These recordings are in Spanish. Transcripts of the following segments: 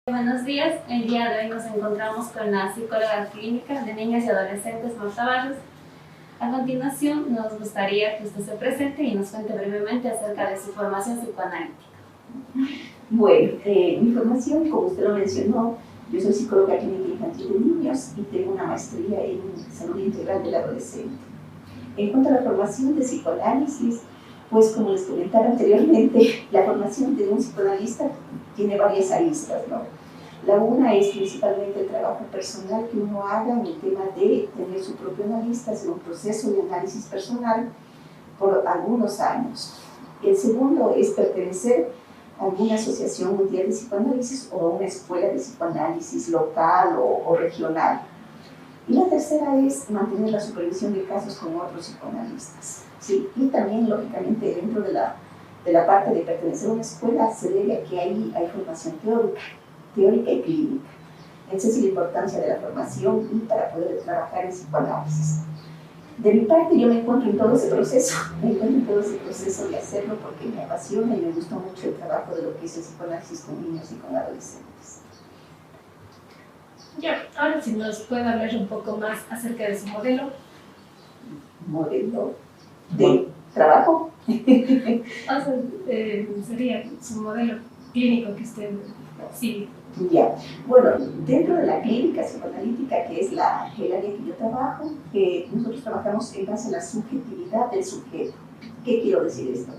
Buenos días, el día de hoy nos encontramos con la psicóloga clínica de niñas y adolescentes Marta Barros. A continuación nos gustaría que usted se presente y nos cuente brevemente acerca de su formación psicoanalítica. Bueno, mi formación, como usted lo mencionó, yo soy psicóloga clínica infantil de niños y tengo una maestría en salud integral del adolescente. En cuanto a la formación de psicoanálisis, pues como les comentaba anteriormente, la formación de un psicoanalista tiene varias aristas, ¿no? La una es principalmente el trabajo personal que uno haga en el tema de tener su propio analista, hacer un proceso de análisis personal por algunos años. El segundo es pertenecer a alguna asociación mundial de psicoanálisis o a una escuela de psicoanálisis local o regional. Y la tercera es mantener la supervisión de casos con otros psicoanalistas. ¿Sí? Y también, lógicamente, dentro de la parte de pertenecer a una escuela, se debe a que ahí hay formación teórica y clínica. Esa es la importancia de la formación y para poder trabajar en psicoanálisis. De mi parte, yo me encuentro en todo ese proceso, de hacerlo porque me apasiona y me gusta mucho el trabajo de lo que es el psicoanálisis con niños y con adolescentes. Ya, ahora si nos puede hablar un poco más acerca de su modelo. ¿Modelo de trabajo? O sea, sería su modelo clínico que usted sigue. Ya, bueno, dentro de la clínica psicoanalítica, que es el área que yo trabajo, nosotros trabajamos en base a la subjetividad del sujeto. ¿Qué quiero decir esto?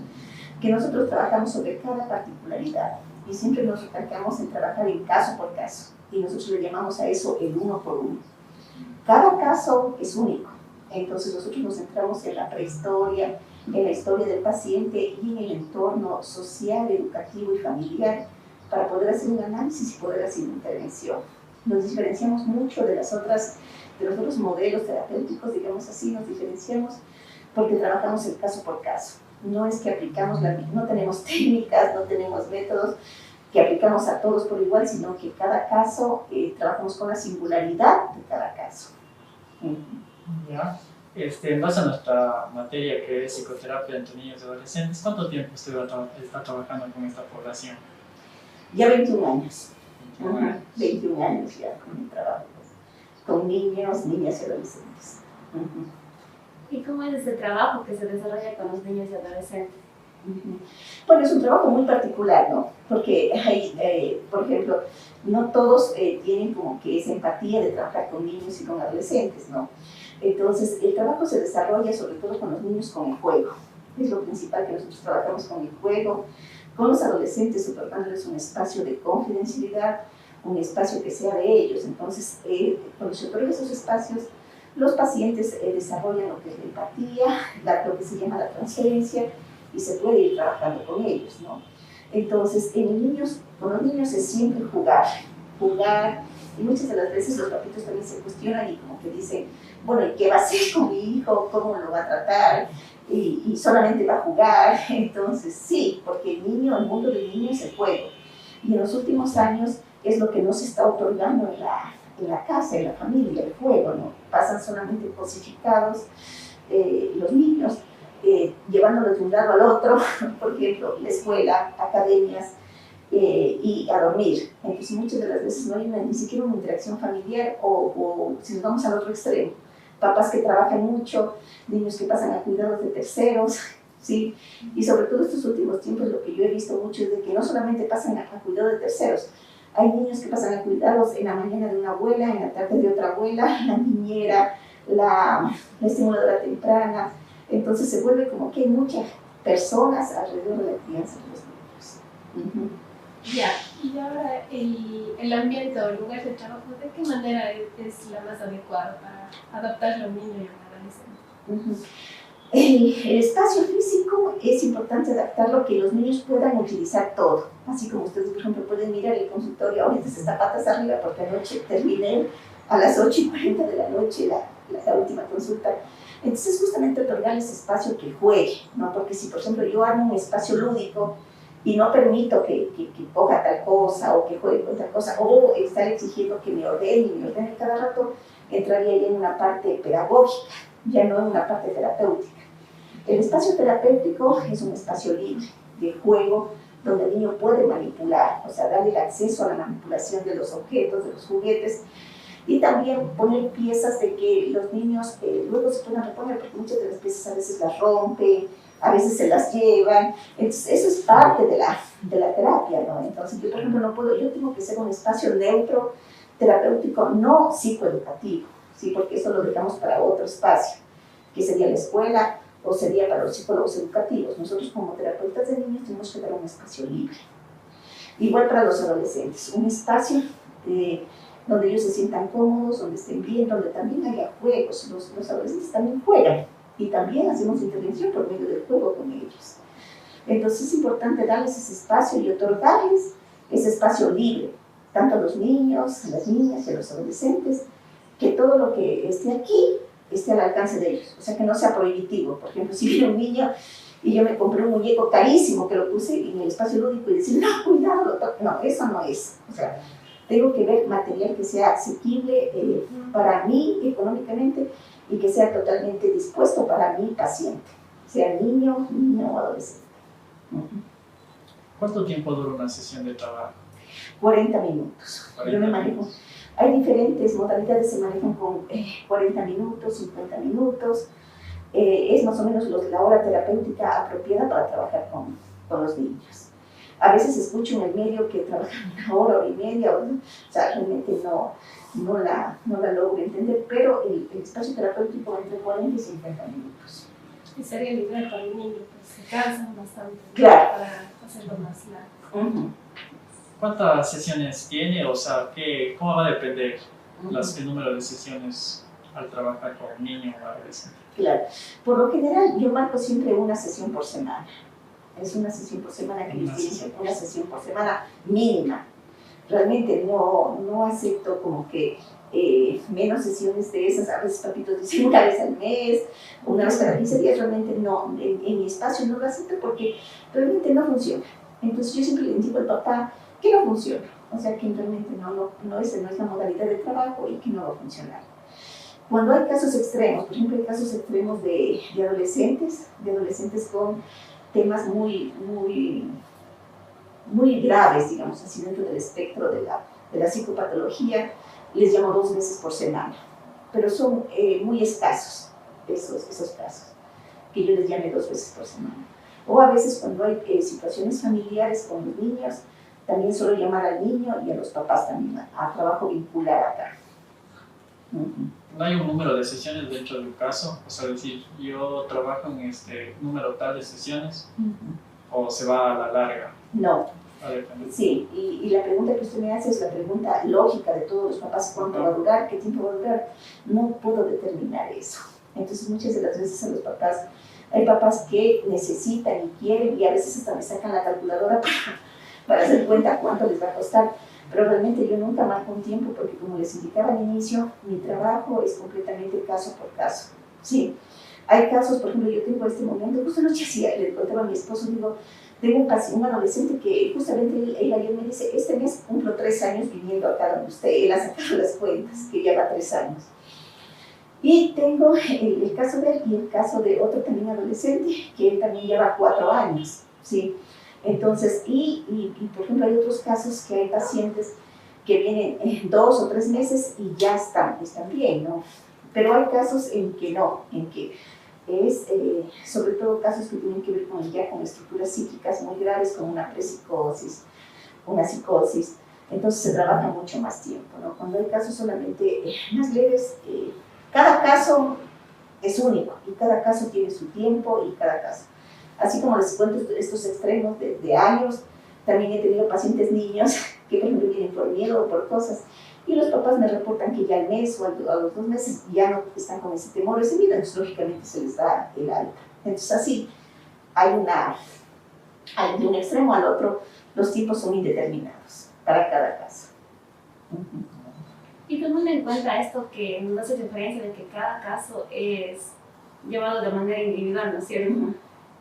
Que nosotros trabajamos sobre cada particularidad y siempre nos enfocamos en trabajar en caso por caso y nosotros le llamamos a eso el uno por uno. Cada caso es único, entonces nosotros nos centramos en la prehistoria, en la historia del paciente y en el entorno social, educativo y familiar para poder hacer un análisis y poder hacer una intervención. Nos diferenciamos mucho de los otros modelos terapéuticos, digamos así, nos diferenciamos porque trabajamos el caso por caso. No es que aplicamos, no tenemos técnicas, no tenemos métodos que aplicamos a todos por igual, sino que cada caso trabajamos con la singularidad de cada caso. Ya. En base a nuestra materia que es psicoterapia entre niños y adolescentes, ¿cuánto tiempo usted está trabajando con esta población? Ya 21 años. 21 años. 21 años ya con mi trabajo, con niños, niñas y adolescentes. ¿Y cómo es ese trabajo que se desarrolla con los niños y adolescentes? Bueno, es un trabajo muy particular, ¿no? Porque hay, por ejemplo, no todos tienen como que esa empatía de trabajar con niños y con adolescentes, ¿no? Entonces, el trabajo se desarrolla sobre todo con los niños con el juego. Es lo principal que nosotros trabajamos con el juego, con los adolescentes, otorgándoles un espacio de confidencialidad, un espacio que sea de ellos. Entonces, cuando se otorgan esos espacios, los pacientes desarrollan lo que es la empatía, lo que se llama la transferencia, y se puede ir trabajando con ellos, ¿no? Entonces, con los niños es siempre jugar, y muchas de las veces los papitos también se cuestionan y como que dicen, bueno, ¿y qué va a hacer con mi hijo? ¿Cómo lo va a tratar? Y solamente va a jugar. Entonces, sí, porque el mundo del niño es el juego. Y en los últimos años es lo que no se está otorgando en la casa, en la familia, el juego, ¿no? Pasan solamente cosificados los niños, llevándolos de un lado al otro, por ejemplo, la escuela, academias, y a dormir. Entonces muchas de las veces no hay ni siquiera una interacción familiar o si nos vamos al otro extremo, papás que trabajan mucho, niños que pasan a cuidados de terceros, ¿sí? Y sobre todo estos últimos tiempos lo que yo he visto mucho es de que no solamente pasan a cuidados de terceros, hay niños que pasan a cuidados en la mañana de una abuela, en la tarde de otra abuela, la niñera, la estimuladora temprana. Entonces se vuelve como que hay muchas personas alrededor de la crianza de los niños. Ya, y ahora el ambiente o el lugar de trabajo, ¿de qué manera es la más adecuada para adaptarlo a un niño y a un adolescente? El espacio físico es importante adaptarlo, que los niños puedan utilizar todo. Así como ustedes, por ejemplo, pueden mirar el consultorio, ahorita se está patas arriba porque anoche terminé a las 8:40 de la noche la última consulta. Entonces, justamente otorgarles espacio que juegue, ¿no? Porque si, por ejemplo, yo armo un espacio lúdico y no permito que coja tal cosa o que juegue con tal cosa, o estar exigiendo que me ordene cada rato, entraría ya en una parte pedagógica, ya no en una parte terapéutica. El espacio terapéutico es un espacio libre, de juego, donde el niño puede manipular, o sea, darle el acceso a la manipulación de los objetos, de los juguetes, y también poner piezas de que los niños luego se puedan reponer, porque muchas de las piezas a veces las rompen, a veces se las llevan. Entonces, eso es parte de la terapia, ¿no? Entonces, yo, por ejemplo, no puedo, yo tengo que ser un espacio neutro, terapéutico, no psicoeducativo, ¿sí? Porque eso lo dejamos para otro espacio, que sería la escuela o sería para los psicólogos educativos. Nosotros, como terapeutas de niños, tenemos que dar un espacio libre. Igual para los adolescentes, un espacio donde ellos se sientan cómodos, donde estén bien, donde también haya juegos. Los adolescentes también juegan y también hacemos intervención por medio del juego con ellos. Entonces es importante darles ese espacio y otorgarles ese espacio libre, tanto a los niños, a las niñas y a los adolescentes, que todo lo que esté aquí esté al alcance de ellos, o sea, que no sea prohibitivo. Por ejemplo, si viene un niño y yo me compré un muñeco carísimo que lo puse en el espacio lúdico y decir, no, cuidado, lo toco. No, eso no es. O sea, tengo que ver material que sea asequible para mí económicamente y que sea totalmente dispuesto para mi paciente, sea niño o adolescente. ¿Cuánto tiempo dura una sesión de trabajo? 40 minutos. 40 Yo me manejo. minutos. Hay diferentes modalidades, se manejan con 40 minutos, 50 minutos. Es más o menos la hora terapéutica apropiada para trabajar con los niños. A veces escucho en el medio que trabajan una hora y media, o sea, realmente no la logro entender, pero el espacio terapéutico entre 40 y 50 minutos. Y sería el ideal para el niño, pues se cansan bastante, Claro. Para hacerlo más largo. ¿Cuántas sesiones tiene? O sea, ¿cómo va a depender el número de sesiones al trabajar con un niño o adolescente? Claro. Por lo general, yo marco siempre una sesión por semana. Es una sesión por semana que ellos tienen, una sesión por semana mínima. Realmente no acepto como que menos sesiones de esas. A veces papitos dicen una vez al mes, una vez cada 15 días. Realmente no, en mi espacio no lo acepto porque realmente no funciona. Entonces yo siempre le digo al papá que no funciona. O sea, que realmente esa no es la modalidad de trabajo y que no va a funcionar. Cuando hay casos extremos, por ejemplo, hay casos extremos de adolescentes con temas muy graves, digamos así, dentro del espectro de la psicopatología, les llamo 2 veces por semana, pero son muy escasos esos casos, que yo les llame 2 veces por semana. O a veces cuando hay situaciones familiares con los niños, también suelo llamar al niño y a los papás también a trabajo vincular acá. ¿No hay un número de sesiones dentro del caso? O sea, decir, yo trabajo en este número tal de sesiones, o se va a la larga. No. Sí, y la pregunta que usted me hace es la pregunta lógica de todos los papás: ¿cuánto va a durar? ¿Qué tiempo va a durar? No puedo determinar eso. Entonces muchas de las veces a los papás, hay papás que necesitan y quieren, y a veces hasta me sacan la calculadora para hacer cuenta cuánto les va a costar. Pero realmente yo nunca marco un tiempo porque, como les indicaba al inicio, mi trabajo es completamente caso por caso. Sí, hay casos, por ejemplo, yo tengo este momento, justo anoche le contaba a mi esposo, digo, tengo un adolescente que justamente él ayer me dice, este mes cumplo 3 años viviendo acá donde usted, él ha sacado las cuentas, que lleva 3 años. Y tengo el caso de él y el caso de otro también adolescente, que él también lleva 4 años, ¿sí? Entonces, y por ejemplo, hay otros casos que hay pacientes que vienen 2 o 3 meses y ya están bien, ¿no? Pero hay casos en que no, en que es sobre todo casos que tienen que ver con estructuras psíquicas muy graves, como una prepsicosis, una psicosis. Entonces se trabaja mucho más tiempo, ¿no? Cuando hay casos solamente más leves, cada caso es único y cada caso tiene su tiempo y cada caso. Así como les cuento estos extremos de años, también he tenido pacientes niños que, por ejemplo, vienen por miedo o por cosas, y los papás me reportan que ya al mes o a los 2 meses ya no están con ese temor, ese miedo, entonces lógicamente se les da el alta. Entonces así, hay de un extremo al otro, los tiempos son indeterminados para cada caso. Y tomando en cuenta esto que nos hace referencia de que cada caso es llevado de manera individual, ¿no es cierto?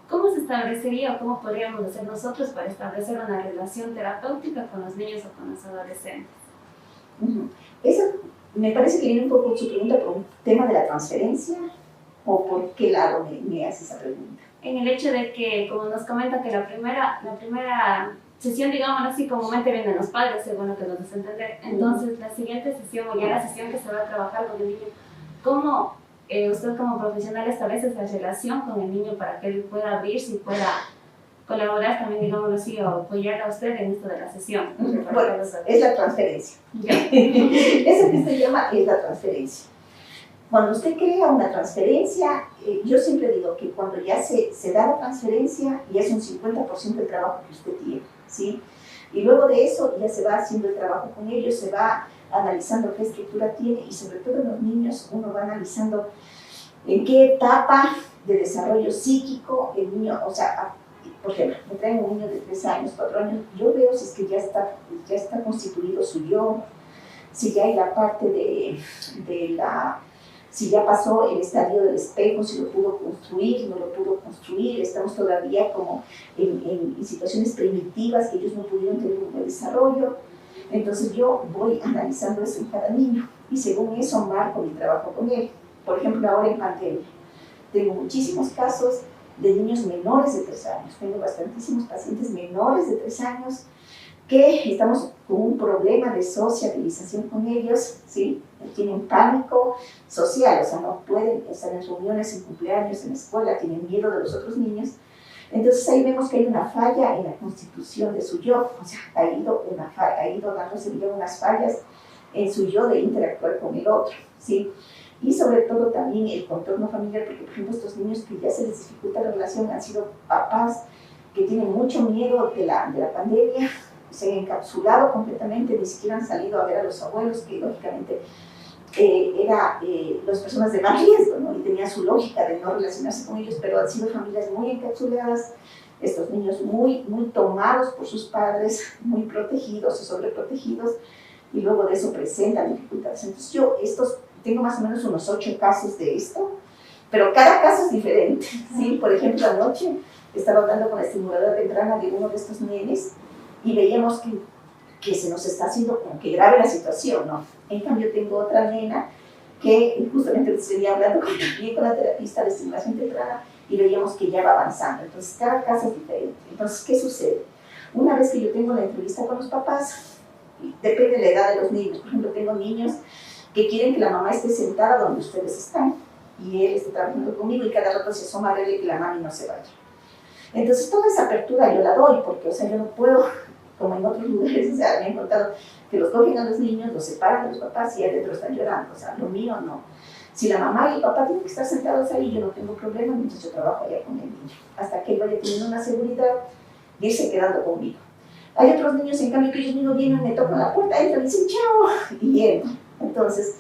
¿Cómo se establecería o cómo podríamos hacer nosotros para establecer una relación terapéutica con los niños o con los adolescentes? Eso me parece que viene un poco su pregunta por un tema de la transferencia, o por qué lado me hace esa pregunta. en el hecho de que, como nos comenta, que la primera sesión, digamos así, comúnmente vienen los padres, según lo que nos hace entender. Entonces, la siguiente sesión, o ya la sesión que se va a trabajar con el niño, ¿cómo usted como profesional establece esa relación con el niño para que él pueda abrirse y pueda colaborar también, digamos así, o apoyar a usted en esto de la sesión? Bueno, es la transferencia. Ya. Eso que se llama es la transferencia. Cuando usted crea una transferencia, yo siempre digo que cuando ya se da la transferencia, ya es un 50% del trabajo que usted tiene, ¿sí? Y luego de eso ya se va haciendo el trabajo con ellos, se va analizando qué estructura tiene y sobre todo en los niños uno va analizando en qué etapa de desarrollo psíquico el niño, o sea, por ejemplo, me traen un niño de 3 años, 4 años, yo veo si es que ya está constituido su yo, si ya hay la parte si ya pasó el estadio del espejo, si lo pudo construir, no lo pudo construir, estamos todavía como en situaciones primitivas que ellos no pudieron tener un buen desarrollo. Entonces yo voy analizando eso en cada niño y según eso marco mi trabajo con él. Por ejemplo, ahora en pandemia, tengo muchísimos casos de niños menores de 3 años, tengo bastantísimos pacientes menores de 3 años que estamos con un problema de sociabilización con ellos, ¿sí? Tienen pánico social, o sea, no pueden estar en reuniones, en cumpleaños, en la escuela, tienen miedo de los otros niños. Entonces ahí vemos que hay una falla en la constitución de su yo, o sea, ha ido dándose unas fallas en su yo de interactuar con el otro, ¿sí? Y sobre todo también el contorno familiar, porque por ejemplo estos niños que ya se les dificulta la relación han sido papás que tienen mucho miedo de la pandemia, se han encapsulado completamente, ni siquiera han salido a ver a los abuelos, que lógicamente eran las personas de más riesgo, ¿no? Y tenía su lógica de no relacionarse con ellos, pero han sido familias muy encapsuladas, estos niños muy tomados por sus padres, muy protegidos o sobreprotegidos, y luego de eso presentan dificultades. Entonces yo tengo más o menos unos 8 casos de esto, pero cada caso es diferente, ¿sí? Por ejemplo, anoche estaba hablando con la estimuladora temprana de uno de estos nenes, y veíamos que se nos está haciendo como que grave la situación, ¿no? En cambio, tengo otra nena que justamente venía hablando con la terapista de estimulación temprana y veíamos que ya va avanzando. Entonces, cada caso es diferente. Entonces, ¿qué sucede? Una vez que yo tengo la entrevista con los papás, depende de la edad de los niños. Por ejemplo, tengo niños que quieren que la mamá esté sentada donde ustedes están y él esté trabajando conmigo y cada rato se asoma a verle que la mami no se vaya. Entonces, toda esa apertura yo la doy porque, o sea, yo no puedo, como en otros lugares, o sea, me han contado que los cogen a los niños, los separan de los papás y adentro están llorando, o sea, lo mío no. Si la mamá y el papá tienen que estar sentados ahí, yo no tengo problema, mientras yo trabajo allá con el niño, hasta que él vaya teniendo una seguridad de irse quedando conmigo. Hay otros niños, en cambio, que ellos mismos vienen, me tocan la puerta, entran y dicen chao, y entran. Entonces,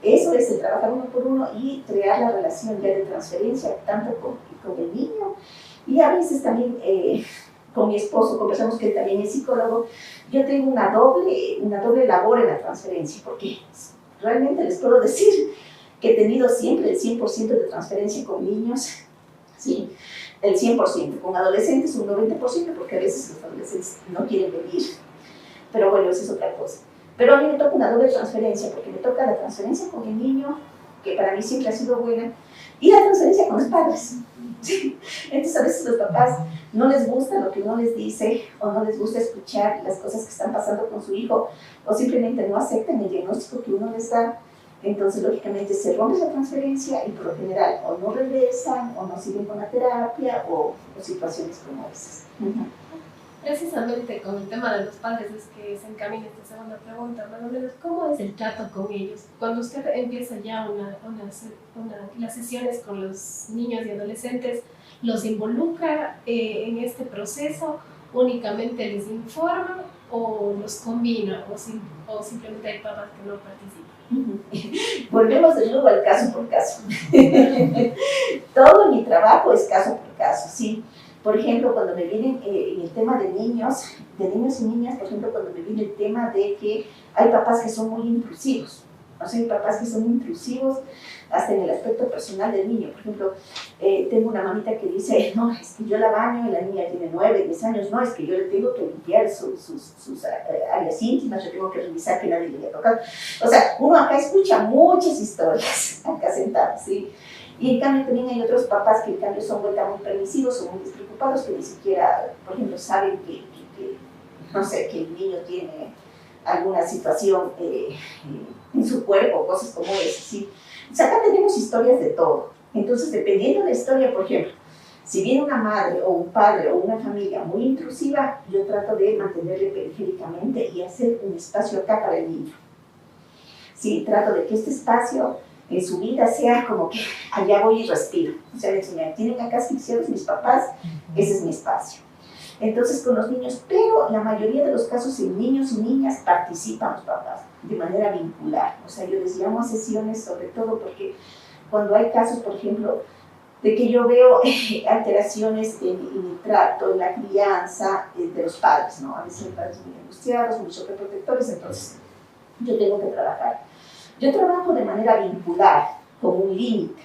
eso es el trabajar uno por uno y crear la relación ya de transferencia, tanto con el niño, y a veces también con mi esposo, conversamos que él también es psicólogo. Yo tengo una doble labor en la transferencia, porque realmente les puedo decir que he tenido siempre el 100% de transferencia con niños, ¿sí? El 100%, con adolescentes un 90%, porque a veces los adolescentes no quieren venir, pero bueno, eso es otra cosa. Pero a mí me toca una doble transferencia, porque me toca la transferencia con el niño, que para mí siempre ha sido buena, y la transferencia con los padres. ¿Sí? Entonces a veces los papás no les gusta lo que uno les dice o no les gusta escuchar las cosas que están pasando con su hijo o simplemente no aceptan el diagnóstico que uno les da. Entonces lógicamente se rompe esa transferencia y por lo general o no regresan o no siguen con la terapia o situaciones como esas. Precisamente con el tema de los padres es que se encamina esta segunda pregunta, más o menos, ¿cómo es el trato con ellos? Cuando usted empieza ya las sesiones con los niños y adolescentes, ¿los involucra en este proceso? ¿Únicamente les informa o los combina o simplemente hay papás que no participan? Volvemos de nuevo al caso por caso. Todo mi trabajo es caso por caso, ¿sí? Por ejemplo, cuando me vienen en el tema de niños y niñas, por ejemplo, cuando me viene el tema de que hay papás que son muy intrusivos, o sea, hay papás que son intrusivos hasta en el aspecto personal del niño. Por ejemplo, tengo una mamita que dice, no, es que yo la baño y la niña tiene 9, 10 años, no, es que yo le tengo que limpiar sus áreas íntimas, yo tengo que revisar que nadie le haya tocado. O sea, uno acá escucha muchas historias, acá sentado, ¿sí? Y en cambio también hay otros papás que en cambio son vuelta muy permisivos, son muy despreocupados, que ni siquiera, por ejemplo, saben que no sé, que el niño tiene alguna situación en su cuerpo, cosas como eso, ¿sí? O sea, acá tenemos historias de todo. Entonces, dependiendo de la historia, por ejemplo, si viene una madre o un padre o una familia muy intrusiva, yo trato de mantenerle periféricamente y hacer un espacio acá para el niño. Sí, trato de que este espacio en su vida sea como que allá voy y respiro. O sea, tienen acá asfixiados mis papás, ese es mi espacio. Entonces, con los niños, pero la mayoría de los casos en niños y niñas participan los papás de manera vincular. O sea, yo les llamo a sesiones sobre todo porque cuando hay casos, por ejemplo, de que yo veo alteraciones en el trato, en la crianza de los padres, ¿no? A veces hay padres muy angustiados, muy sobreprotectores, entonces yo tengo que trabajar. Yo trabajo de manera vincular, con un límite.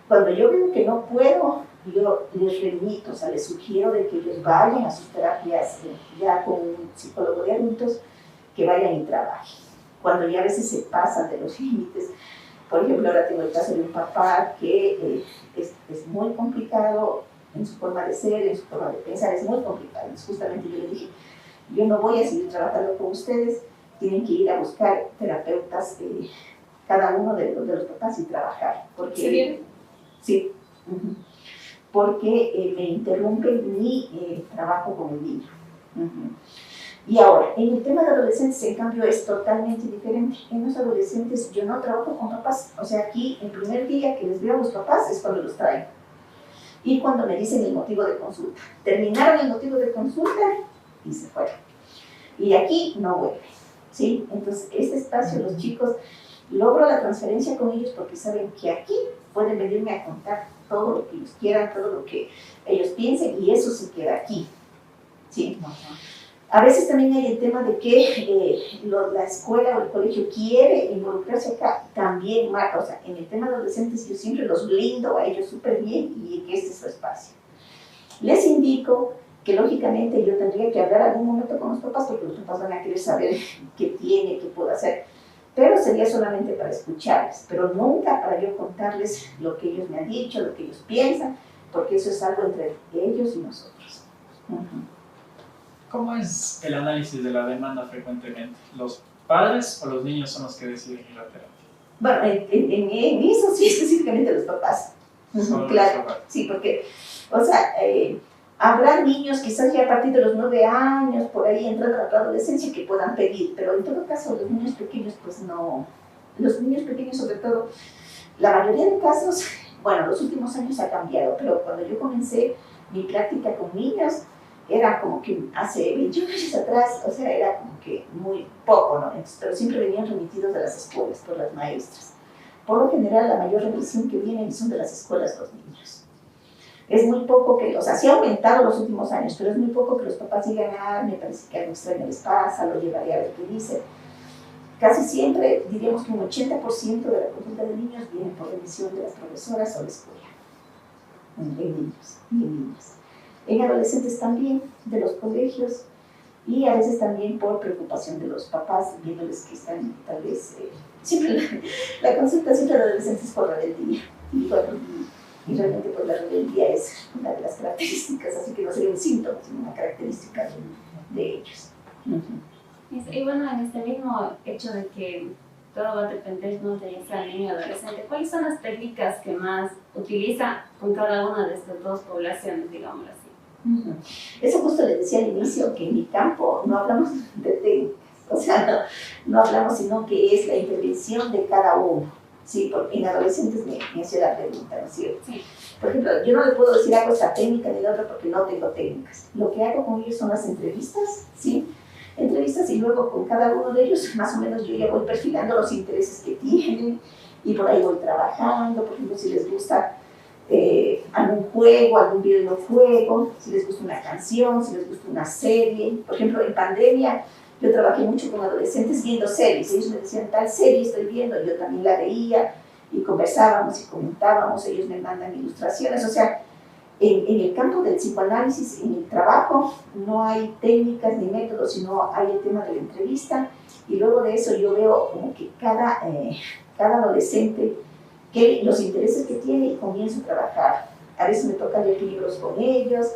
Cuando yo veo que no puedo, yo les remito, o sea, les sugiero de que ellos vayan a sus terapias ya con un psicólogo de adultos, que vayan y trabajen. Cuando ya a veces se pasan de los límites, por ejemplo, ahora tengo el caso de un papá que es muy complicado en su forma de ser, en su forma de pensar, es muy complicado. Entonces, justamente yo le dije, yo no voy a seguir trabajando con ustedes, tienen que ir a buscar terapeutas, cada uno de los papás y trabajar. Porque, ¿Se viene? Sí. Porque me interrumpe mi trabajo con el niño. Y ahora, en el tema de adolescentes, en cambio, es totalmente diferente. En los adolescentes yo no trabajo con papás, o sea, aquí el primer día que les veo a los papás es cuando los traigo. Y cuando me dicen el motivo de consulta. Terminaron el motivo de consulta y se fueron. Y aquí no vuelven, ¿sí? Entonces, este espacio, los chicos, logro la transferencia con ellos porque saben que aquí pueden venirme a contar todo lo que ellos quieran, todo lo que ellos piensen, y eso se queda aquí, ¿sí? A veces también hay el tema de que la escuela o el colegio quiere involucrarse acá, también marca, o sea, en el tema de adolescentes yo siempre los blindo a ellos súper bien y que este es su espacio. Les indico que lógicamente yo tendría que hablar algún momento con los papás porque los papás van a querer saber qué tiene, qué puedo hacer, pero sería solamente para escucharles, pero nunca para yo contarles lo que ellos me han dicho, lo que ellos piensan, porque eso es algo entre ellos y nosotros. ¿Cómo es el análisis de la demanda frecuentemente? ¿Los padres o los niños son los que deciden ir a terapia? Bueno, en eso sí, específicamente los papás. Claro, sí, porque, o sea, habrá niños quizás ya a partir de los 9 años, por ahí entrando a la adolescencia, que puedan pedir, pero en todo caso los niños pequeños, pues no. Los niños pequeños, sobre todo, la mayoría de casos, bueno, los últimos años ha cambiado, pero cuando yo comencé mi práctica con niños, era como que hace 21 años atrás, o sea, era como que muy poco, ¿no? Entonces, pero siempre venían remitidos de las escuelas por las maestras. Por lo general, la mayor remisión que vienen son de las escuelas los niños. Es muy poco que, o sea, sí ha aumentado los últimos años, pero es muy poco que los papás digan, me parece que algo extraño les pasa, lo llevaré a ver qué dice. Casi siempre, diríamos que un 80% de la consulta de niños viene por remisión de las profesoras o la escuela, en niños y en niñas. En adolescentes también, de los colegios, y a veces también por preocupación de los papás, viéndoles que están tal vez, siempre la consulta siempre de adolescentes por rebeldía, y realmente pues la rebeldía es una de las características, así que no sería un síntoma, sino una característica de ellos. Y bueno, en este mismo hecho de que todo va a depender, ¿no?, de ese niño y adolescente, ¿cuáles son las técnicas que más utiliza con cada una de estas dos poblaciones, digámoslo así? Eso justo les decía al inicio, que en mi campo no hablamos de técnicas, o sea, no hablamos sino que es la intervención de cada uno, ¿sí? Porque en adolescentes me hacía la pregunta, ¿no es cierto? Sí. Por ejemplo, yo no le puedo decir hago esta técnica ni la otra porque no tengo técnicas. Lo que hago con ellos son las entrevistas, ¿sí? Entrevistas, y luego con cada uno de ellos más o menos yo ya voy perfilando los intereses que tienen y por ahí voy trabajando. Por ejemplo, si les gusta algún juego, algún videojuego, si les gusta una canción, si les gusta una serie. Por ejemplo, en pandemia yo trabajé mucho con adolescentes viendo series. Ellos me decían, tal serie estoy viendo, yo también la veía y conversábamos y comentábamos, ellos me mandan ilustraciones. O sea, en el campo del psicoanálisis, en el trabajo, no hay técnicas ni métodos, sino hay el tema de la entrevista, y luego de eso yo veo como que cada adolescente los intereses que tiene y comienzo a trabajar. A veces me toca leer libros con ellos,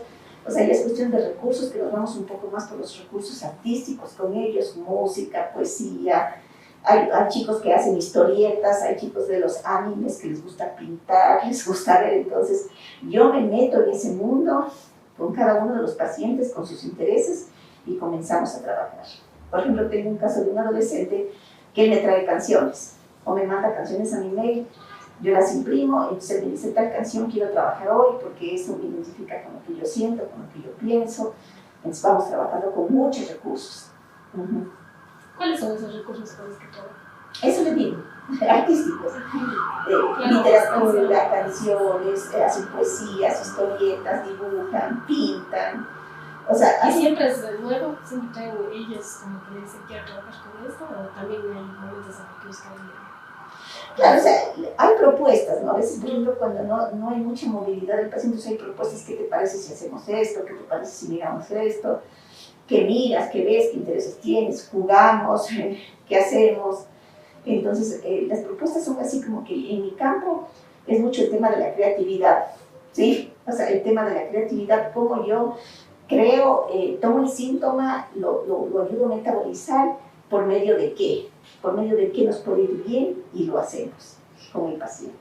o sea, ya es cuestión de recursos, que nos vamos un poco más por los recursos artísticos con ellos, música, poesía. Hay chicos que hacen historietas, hay chicos de los animes que les gusta pintar, les gusta ver, entonces yo me meto en ese mundo con cada uno de los pacientes, con sus intereses, y comenzamos a trabajar. Por ejemplo, tengo un caso de un adolescente que él me trae canciones, o me manda canciones a mi mail, yo las imprimo, entonces me dice, tal canción quiero trabajar hoy, porque eso me identifica con lo que yo siento, con lo que yo pienso, entonces vamos trabajando con muchos recursos. ¿Cuáles son esos recursos con los que trabajan? Eso le digo, artísticos, literatura, canciones, hacen poesías, historietas, dibujan, pintan, o sea, ¿Y siempre es de nuevo? ¿Siempre traen ellos como que dicen quiero trabajar con esto? ¿O también hay momentos en los que buscan? claro, o sea, hay propuestas, ¿no? A veces, por ejemplo, cuando no hay mucha movilidad del paciente, hay propuestas, ¿qué te parece si hacemos esto? ¿Qué te parece si miramos esto? ¿Qué miras? ¿Qué ves? ¿Qué intereses tienes? ¿Jugamos? ¿Qué hacemos? Entonces, las propuestas son así como que en mi campo es mucho el tema de la creatividad, ¿sí? O sea, el tema de la creatividad, cómo yo creo, tomo el síntoma, lo ayudo a metabolizar, ¿por medio de qué? Por medio de qué nos puede ir bien y lo hacemos con el paciente.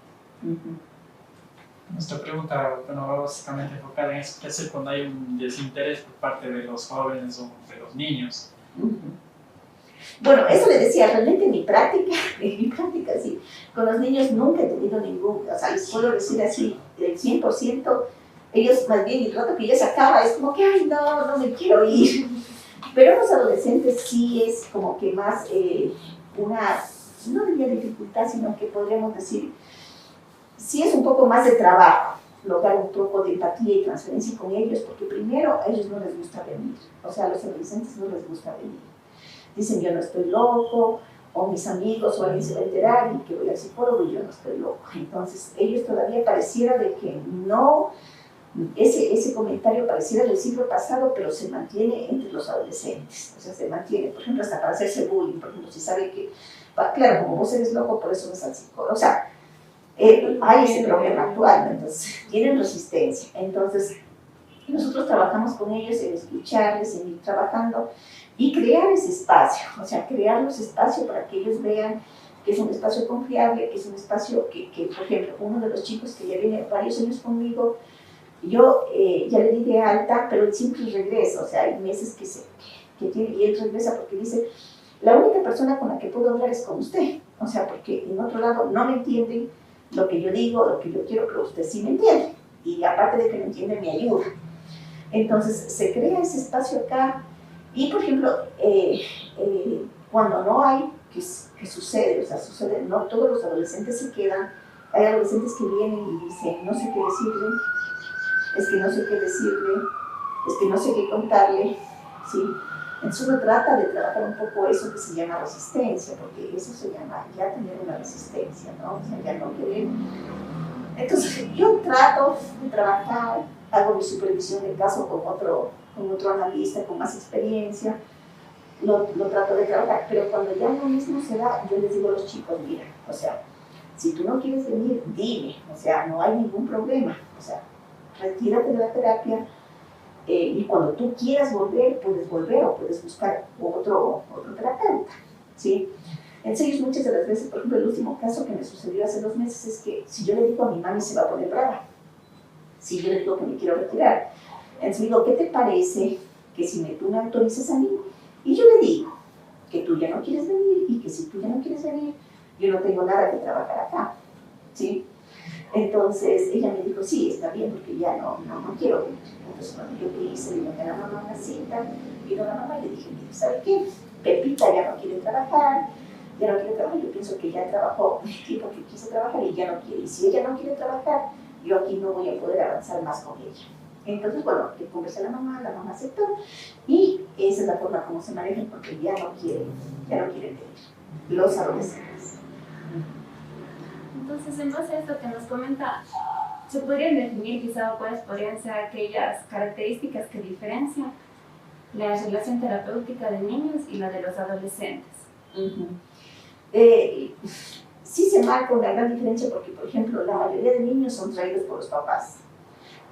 Nuestra pregunta, bueno, va básicamente enfocada en eso, ¿qué hacer cuando hay un desinterés por parte de los jóvenes o de los niños? Bueno, eso le decía, realmente en mi práctica sí, con los niños nunca he tenido ningún, o sea, les puedo decir así, del 100%, ellos más bien, el rato que ya se acaba, es como que, ay, no me quiero ir. Pero los adolescentes sí es como que más una, no diría dificultad, sino que podríamos decir, sí es un poco más de trabajo, lograr un poco de empatía y transferencia con ellos, porque primero a ellos no les gusta venir, o sea, a los adolescentes no les gusta venir. Dicen, yo no estoy loco, o mis amigos o alguien se va a enterar y que voy al psicólogo y yo no estoy loco. Entonces, ellos todavía pareciera de que no, ese comentario pareciera del siglo pasado, pero se mantiene entre los adolescentes. O sea, se mantiene, por ejemplo, hasta para hacerse bullying, por ejemplo, si sabe que, claro, como vos eres loco, por eso vas al psicólogo. O sea, hay ese problema actual, ¿no? Entonces, tienen resistencia. Entonces, nosotros trabajamos con ellos en escucharles, en ir trabajando y crear ese espacio, o sea, crear los espacios para que ellos vean que es un espacio confiable, que es un espacio que por ejemplo, uno de los chicos que ya viene varios años conmigo, yo ya le di de alta, pero él siempre regresa, o sea, hay meses que tiene, y él regresa porque dice, la única persona con la que puedo hablar es con usted, o sea, porque en otro lado no me entienden lo que yo digo, lo que yo quiero, pero usted sí me entiende, y aparte de que me entiende, me ayuda. Entonces, se crea ese espacio acá, y por ejemplo, cuando no hay, ¿qué sucede? O sea, sucede, no todos los adolescentes se quedan, hay adolescentes que vienen y dicen, no sé qué decirle, es que no sé qué decirle, es que no sé qué contarle, ¿sí? Entonces uno trata de trabajar un poco eso que se llama resistencia, porque eso se llama ya tener una resistencia, ¿no? O sea, ya no querer. Entonces yo trato de trabajar, hago mi supervisión del caso con otro analista con más experiencia, lo trato de trabajar, pero cuando ya lo mismo se da, yo les digo a los chicos, mira, o sea, si tú no quieres venir, dime, o sea, no hay ningún problema, o sea, retírate de la terapia y cuando tú quieras volver, puedes volver o puedes buscar otro terapeuta, ¿sí? Entonces ellos muchas de las veces, por ejemplo, el último caso que me sucedió hace 2 meses es que si yo le digo a mi mami se va a poner brava, si yo le digo que me quiero retirar, entonces digo, ¿qué te parece que si tú me autorizas a mí? Y yo le digo que tú ya no quieres venir y que si tú ya no quieres venir, yo no tengo nada que trabajar acá, ¿sí? Entonces ella me dijo, sí, está bien, porque ya no quiero venir. Entonces cuando yo le hice, le mandé a la mamá una cita, vino la mamá y le dije, mira, ¿sabe qué? Pepita ya no quiere trabajar, yo pienso que ya trabajó el tiempo que quiso trabajar y ya no quiere. Y si ella no quiere trabajar, yo aquí no voy a poder avanzar más con ella. Entonces, bueno, le conversé a la mamá aceptó y esa es la forma como se manejan porque ya no quieren venir los adolescentes. Entonces, en base a esto que nos comenta, ¿se podrían definir quizá cuáles podrían ser aquellas características que diferencian la relación terapéutica de niños y la de los adolescentes? sí se marca una gran diferencia porque, por ejemplo, la mayoría de niños son traídos por los papás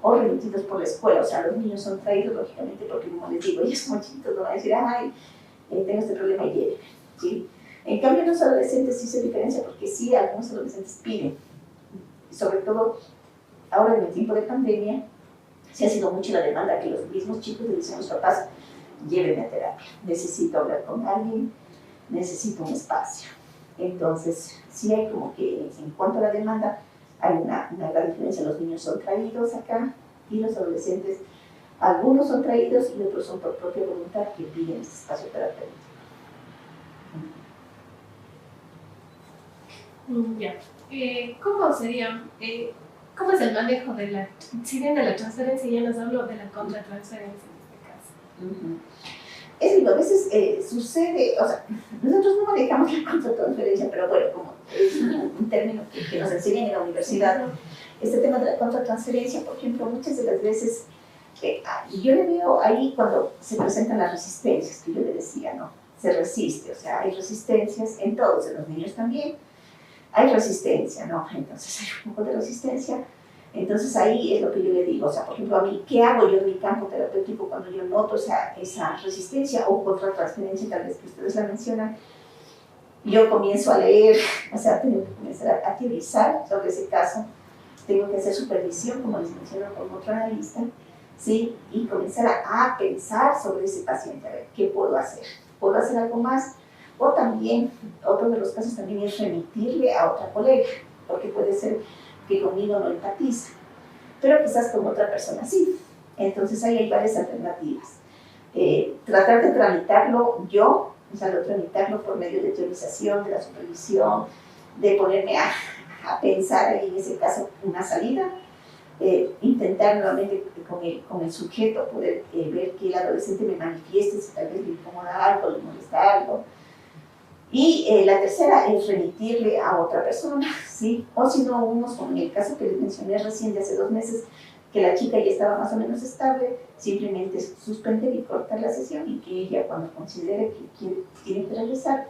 o remitidos por la escuela. O sea, los niños son traídos, lógicamente, porque, como les digo, ellos como chiquitos no van a decir, ay, tengo este problema y lléveme, ¿sí? En cambio, los adolescentes sí se diferencia porque sí, algunos adolescentes piden. Sobre todo, ahora en el tiempo de pandemia, se ha sido mucho la demanda que los mismos chicos le dicen a los papás, llévenme a terapia, necesito hablar con alguien, necesito un espacio. Entonces, sí hay como que, en cuanto a la demanda, hay una gran diferencia. Los niños son traídos acá y los adolescentes, algunos son traídos y otros son por propia voluntad que piden este espacio terapéutico. Ya. ¿Cómo sería, cómo es el manejo de la, si bien de la transferencia, ya nos habló de la contratransferencia en este caso? Es digo, a veces sucede, o sea, nosotros no manejamos la contratransferencia, pero bueno, como es un término que nos enseñan en la universidad, este tema de la contratransferencia, por ejemplo, muchas de las veces, yo le veo ahí cuando se presentan las resistencias, que yo le decía, ¿no? Se resiste, o sea, hay resistencias en todos, en los niños también, hay resistencia, ¿no? Entonces hay un poco de resistencia. Entonces ahí es lo que yo le digo, o sea, por ejemplo, a mí, ¿qué hago yo en mi campo terapéutico cuando yo noto esa resistencia o contratransferencia, tal vez que ustedes la mencionan? Yo comienzo a leer, o sea, tengo que comenzar a teorizar sobre ese caso, tengo que hacer supervisión, como les menciono, con otro analista, ¿sí? Y comenzar a pensar sobre ese paciente, a ver, ¿qué puedo hacer? ¿Puedo hacer algo más? O también, otro de los casos también es remitirle a otra colega, porque puede ser que conmigo no empatiza, pero quizás con otra persona sí. Entonces ahí hay varias alternativas. Tratar de tramitarlo yo, o sea, tramitarlo por medio de teorización, de la supervisión, de ponerme a pensar en ese caso una salida, intentar nuevamente con el sujeto poder ver que el adolescente me manifieste si tal vez le incomoda algo, le molesta algo. Y la tercera es remitirle a otra persona, ¿sí? O si no, unos, como en el caso que les mencioné recién de hace 2 meses, que la chica ya estaba más o menos estable, simplemente suspender y cortar la sesión y que ella, cuando considere que tiene que regresar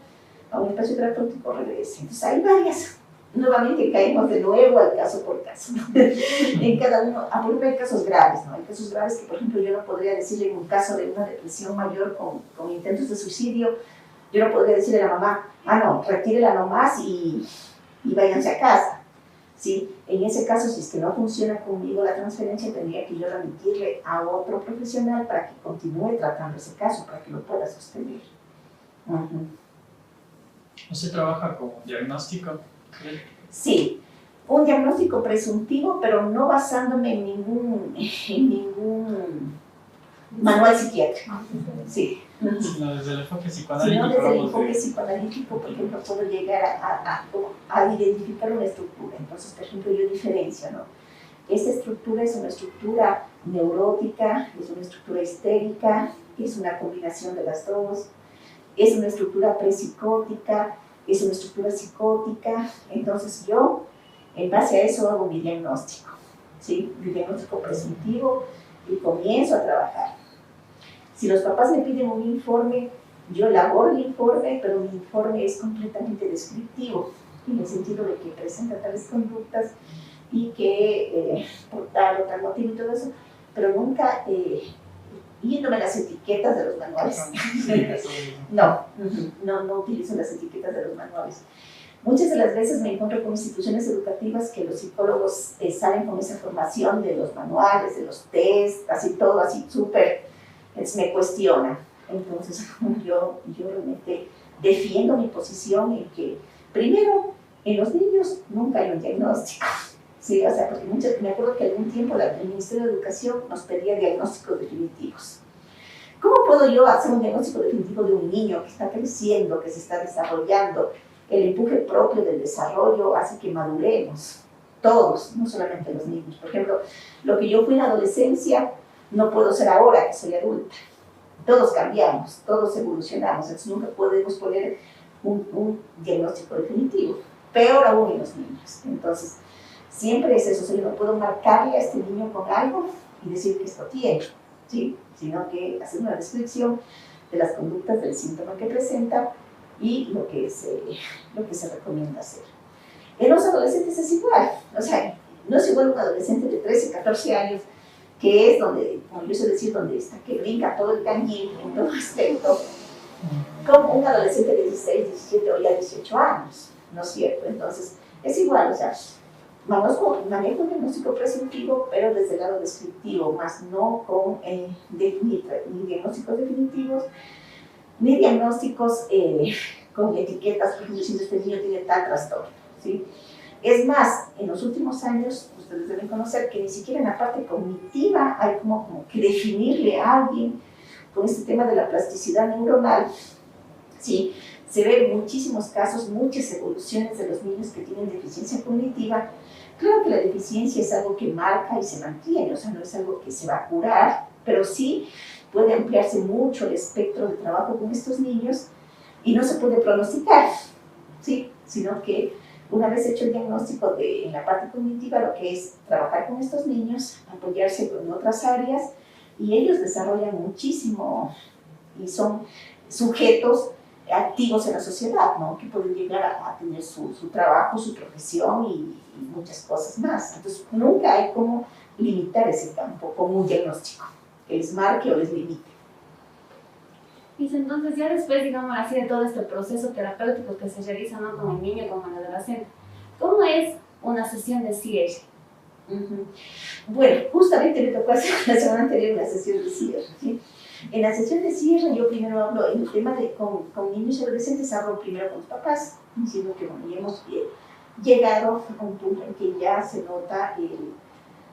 a un espacio terapéutico, regrese. Entonces hay varias. Nuevamente caemos de nuevo al caso por caso, ¿no? En cada uno, por ejemplo, hay casos graves, ¿no? Hay casos graves que, por ejemplo, yo no podría decirle en un caso de una depresión mayor con intentos de suicidio, yo no podría decirle a la mamá, no, retírela nomás y váyanse a casa, ¿sí? En ese caso, si es que no funciona conmigo la transferencia, tendría que yo remitirle a otro profesional para que continúe tratando ese caso, para que lo pueda sostener. ¿Usted trabaja con diagnóstico? Sí, un diagnóstico presuntivo, pero no basándome en ningún manual psiquiátrico. Sí. Sino desde el enfoque psicoanalítico. Sino desde el enfoque psicoanalítico, por ejemplo, puedo llegar a identificar una estructura. Entonces, por ejemplo, yo diferencio, ¿no? Esta estructura es una estructura neurótica, es una estructura histérica, es una combinación de las dos, es una estructura prepsicótica, es una estructura psicótica. Entonces yo, en base a eso, hago mi diagnóstico, ¿sí? Mi diagnóstico presuntivo y comienzo a trabajar. Si los papás me piden un informe, yo elaboro el informe, pero mi informe es completamente descriptivo, en el sentido de que presenta tales conductas y que por tal o tal motivo y todo eso, pero nunca yéndome las etiquetas de los manuales. No utilizo las etiquetas de los manuales. Muchas de las veces me encuentro con instituciones educativas que los psicólogos salen con esa formación de los manuales, de los test, así todo, así súper, me cuestionan. Entonces yo realmente defiendo mi posición en que, primero, en los niños nunca hay un diagnóstico. Sí, o sea, porque me acuerdo que algún tiempo el Ministerio de Educación nos pedía diagnósticos definitivos. ¿Cómo puedo yo hacer un diagnóstico definitivo de un niño que está creciendo, que se está desarrollando? El empuje propio del desarrollo hace que maduremos, todos, no solamente los niños. Por ejemplo, lo que yo fui en la adolescencia no puedo ser ahora que soy adulta. Todos cambiamos, todos evolucionamos, entonces nunca podemos poner un diagnóstico definitivo. Peor aún en los niños. Entonces, siempre es eso, o sea, yo no puedo marcarle a este niño con algo y decir que esto tiene, ¿sí? Sino que hacer una descripción de las conductas del síntoma que presenta y lo que se recomienda hacer. En los adolescentes es igual, o sea, no es igual un adolescente de 13, 14 años, que es donde, como yo sé decir, donde está, que brinca todo el cañín en todo aspecto, como un adolescente de 16, 17 o ya 18 años, ¿no es cierto? Entonces, es igual, o sea, vamos con manejo diagnóstico presuntivo, pero desde el lado descriptivo, más no con ni diagnósticos definitivos, ni diagnósticos con etiquetas, por ejemplo, diciendo este niño tiene tal trastorno, ¿sí? Es más, en los últimos años, ustedes deben conocer que ni siquiera en la parte cognitiva hay como que definirle a alguien con este tema de la plasticidad neuronal, ¿sí? Se ven muchísimos casos, muchas evoluciones de los niños que tienen deficiencia cognitiva. Claro que la deficiencia es algo que marca y se mantiene, o sea, no es algo que se va a curar, pero sí puede ampliarse mucho el espectro de trabajo con estos niños y no se puede pronosticar, ¿sí? Sino que una vez hecho el diagnóstico en la parte cognitiva, lo que es trabajar con estos niños, apoyarse en otras áreas, y ellos desarrollan muchísimo y son sujetos activos en la sociedad, ¿no? Que pueden llegar a tener su trabajo, su profesión y muchas cosas más. Entonces, nunca hay como limitar ese campo con un diagnóstico que les marque o les limite. Y entonces ya después, digamos así, de todo este proceso terapéutico que se realiza, ¿no? Con el niño, con el adolescente, ¿cómo es una sesión de cierre? Bueno, justamente me tocó hacer la semana anterior una sesión de cierre, ¿sí? En la sesión de cierre yo primero hablo, en el tema con niños y adolescentes, hablo primero con los papás, diciendo que bueno, ya hemos llegado a un punto en que ya se nota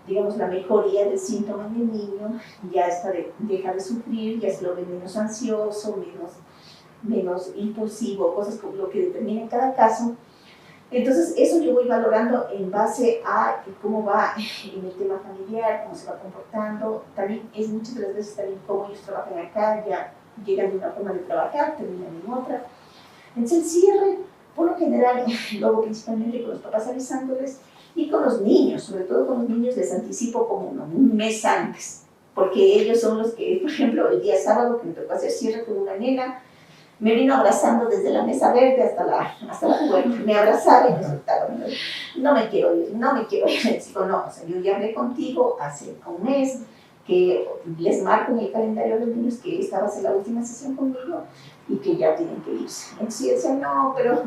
digamos, la mejoría del síntoma del niño, ya está deja de sufrir, ya se lo ve menos ansioso, menos impulsivo, cosas como lo que determina en cada caso. Entonces, eso yo voy valorando en base a cómo va en el tema familiar, cómo se va comportando. También es muchas de las veces también cómo ellos trabajan acá, ya llegan de una forma de trabajar, terminan en otra. Entonces, el cierre, por lo general, lo hago principalmente con los papás avisándoles y con los niños, sobre todo con los niños les anticipo como un mes antes, porque ellos son los que, por ejemplo, el día sábado que me tocó hacer cierre con una nena, me vino abrazando desde la mesa verde hasta la puerta, me abrazaba y me soltaba, no me quiero ir, no me quiero ir. Digo, no, o sea, yo ya hablé contigo hace un mes, que les marco en el calendario de los niños que esta va a ser la última sesión conmigo y que ya tienen que irse. Entonces yo decía, no, pero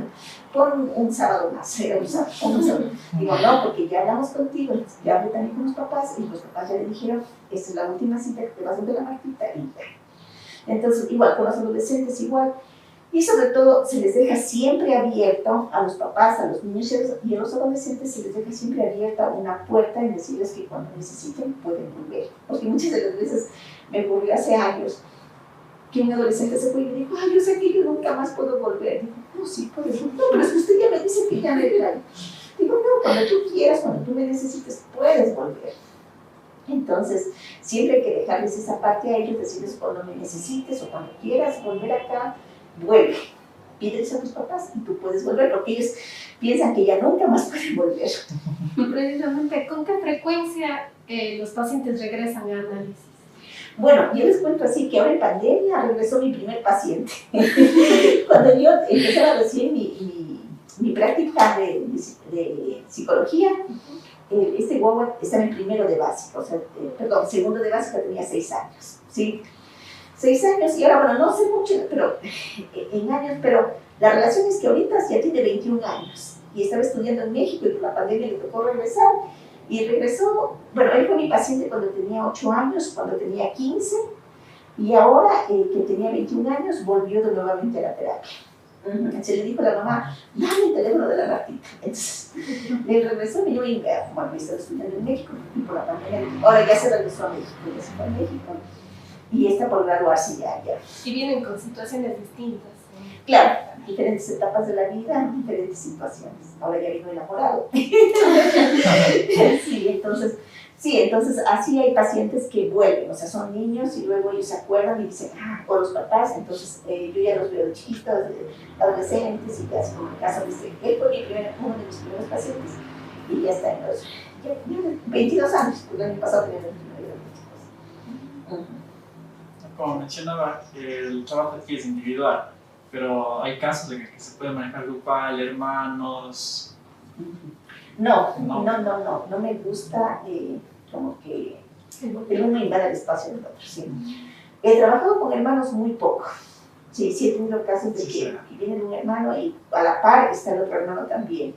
pon un sábado más, un sábado. Digo, no, porque ya hablamos contigo, ya hablé también con los papás y los papás ya le dijeron, esta es la última cita que te vas a ver la marquita y ya. Entonces, igual con los adolescentes, igual. Y sobre todo, se les deja siempre abierto a los papás, a los niños y a los adolescentes, se les deja siempre abierta una puerta en decirles que cuando necesiten pueden volver. Porque muchas de las veces me ocurrió hace años que un adolescente se fue y me dijo, ay, yo sé que yo nunca más puedo volver. Digo, no, sí, puedes volver. No, pero es que usted ya me dice que ya me trae. Digo, no, cuando tú quieras, cuando tú me necesites, puedes volver. Entonces, siempre hay que dejarles esa parte a ellos, decirles cuando me necesites o cuando quieras volver acá, vuelve. Pídeles a tus papás y tú puedes volver, porque ellos piensan que ya nunca más pueden volver. Precisamente, ¿con qué frecuencia los pacientes regresan a análisis? Bueno, yo les cuento así que ahora en pandemia regresó mi primer paciente. Cuando yo empezaba recién mi práctica de psicología, este guagua estaba en primero de básica, o sea, perdón, segundo de básica, tenía 6 años, ¿sí? 6 años y ahora, bueno, no sé mucho, pero en años, pero la relación es que ahorita ya tiene 21 años y estaba estudiando en México y por la pandemia le tocó regresar y regresó, bueno, él fue mi paciente cuando tenía 8 años, cuando tenía 15 y ahora que tenía 21 años volvió nuevamente a la terapia. Se le dijo a la mamá, dame el teléfono de la ratita. Entonces, le regresó y yo, bueno, estaba estudiando en México y por la pandemia, ahora ya se regresó a México, ya se fue a México y está por graduarse ya. Y vienen con situaciones distintas. Claro, diferentes etapas de la vida, diferentes situaciones. Ahora ya vino enamorado. Sí, entonces así hay pacientes que vuelven, o sea, son niños y luego ellos se acuerdan y dicen, o los papás, entonces yo ya los veo de chiquitos, adolescentes y ya es como el caso de él fue uno de mis primeros pacientes y ya está en los 22 años, porque el año pasado tenía 29 años. Como mencionaba, el trabajo aquí es individual, pero hay casos en que se puede manejar grupal, hermanos, No me gusta como que el uno invade el espacio del otro. Sí. He trabajado con hermanos muy poco. Sí, he tenido casos de que viene un hermano y a la par está el otro hermano también,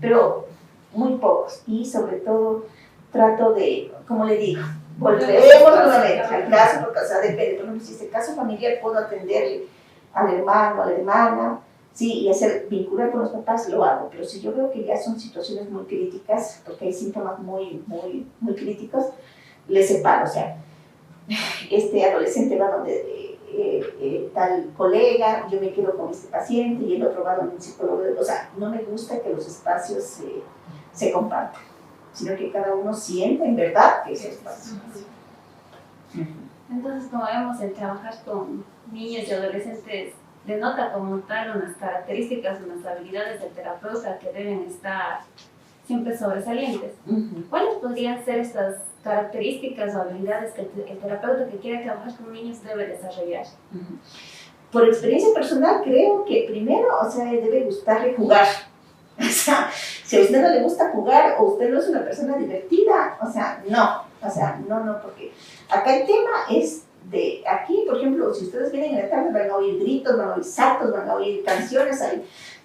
pero muy pocos. Y sobre todo trato de, como le digo, volvemos nuevamente al caso, porque o sea, depende. Por ejemplo, si es el caso familiar, puedo atenderle al hermano, a la hermana, sí, y hacer vincular con los papás, lo hago. Pero si yo veo que ya son situaciones muy críticas, porque hay síntomas muy críticos, les separo. O sea, este adolescente va donde tal colega, yo me quedo con este paciente y el otro va donde un psicólogo. O sea, no me gusta que los espacios se compartan, sino que cada uno sienta en verdad que es espacio. Entonces, como vemos, el trabajar con niños y adolescentes denota como tal unas características, unas habilidades del terapeuta que deben estar siempre sobresalientes. ¿Cuáles podrían ser estas características o habilidades que el terapeuta que quiera trabajar con niños debe desarrollar? Por experiencia personal, creo que primero, o sea, debe gustarle jugar. O sea, si a usted no le gusta jugar o usted no es una persona divertida, o sea, no, porque acá el tema es de aquí, por ejemplo, si ustedes vienen en la tarde van a oír gritos, van a oír saltos, van a oír canciones,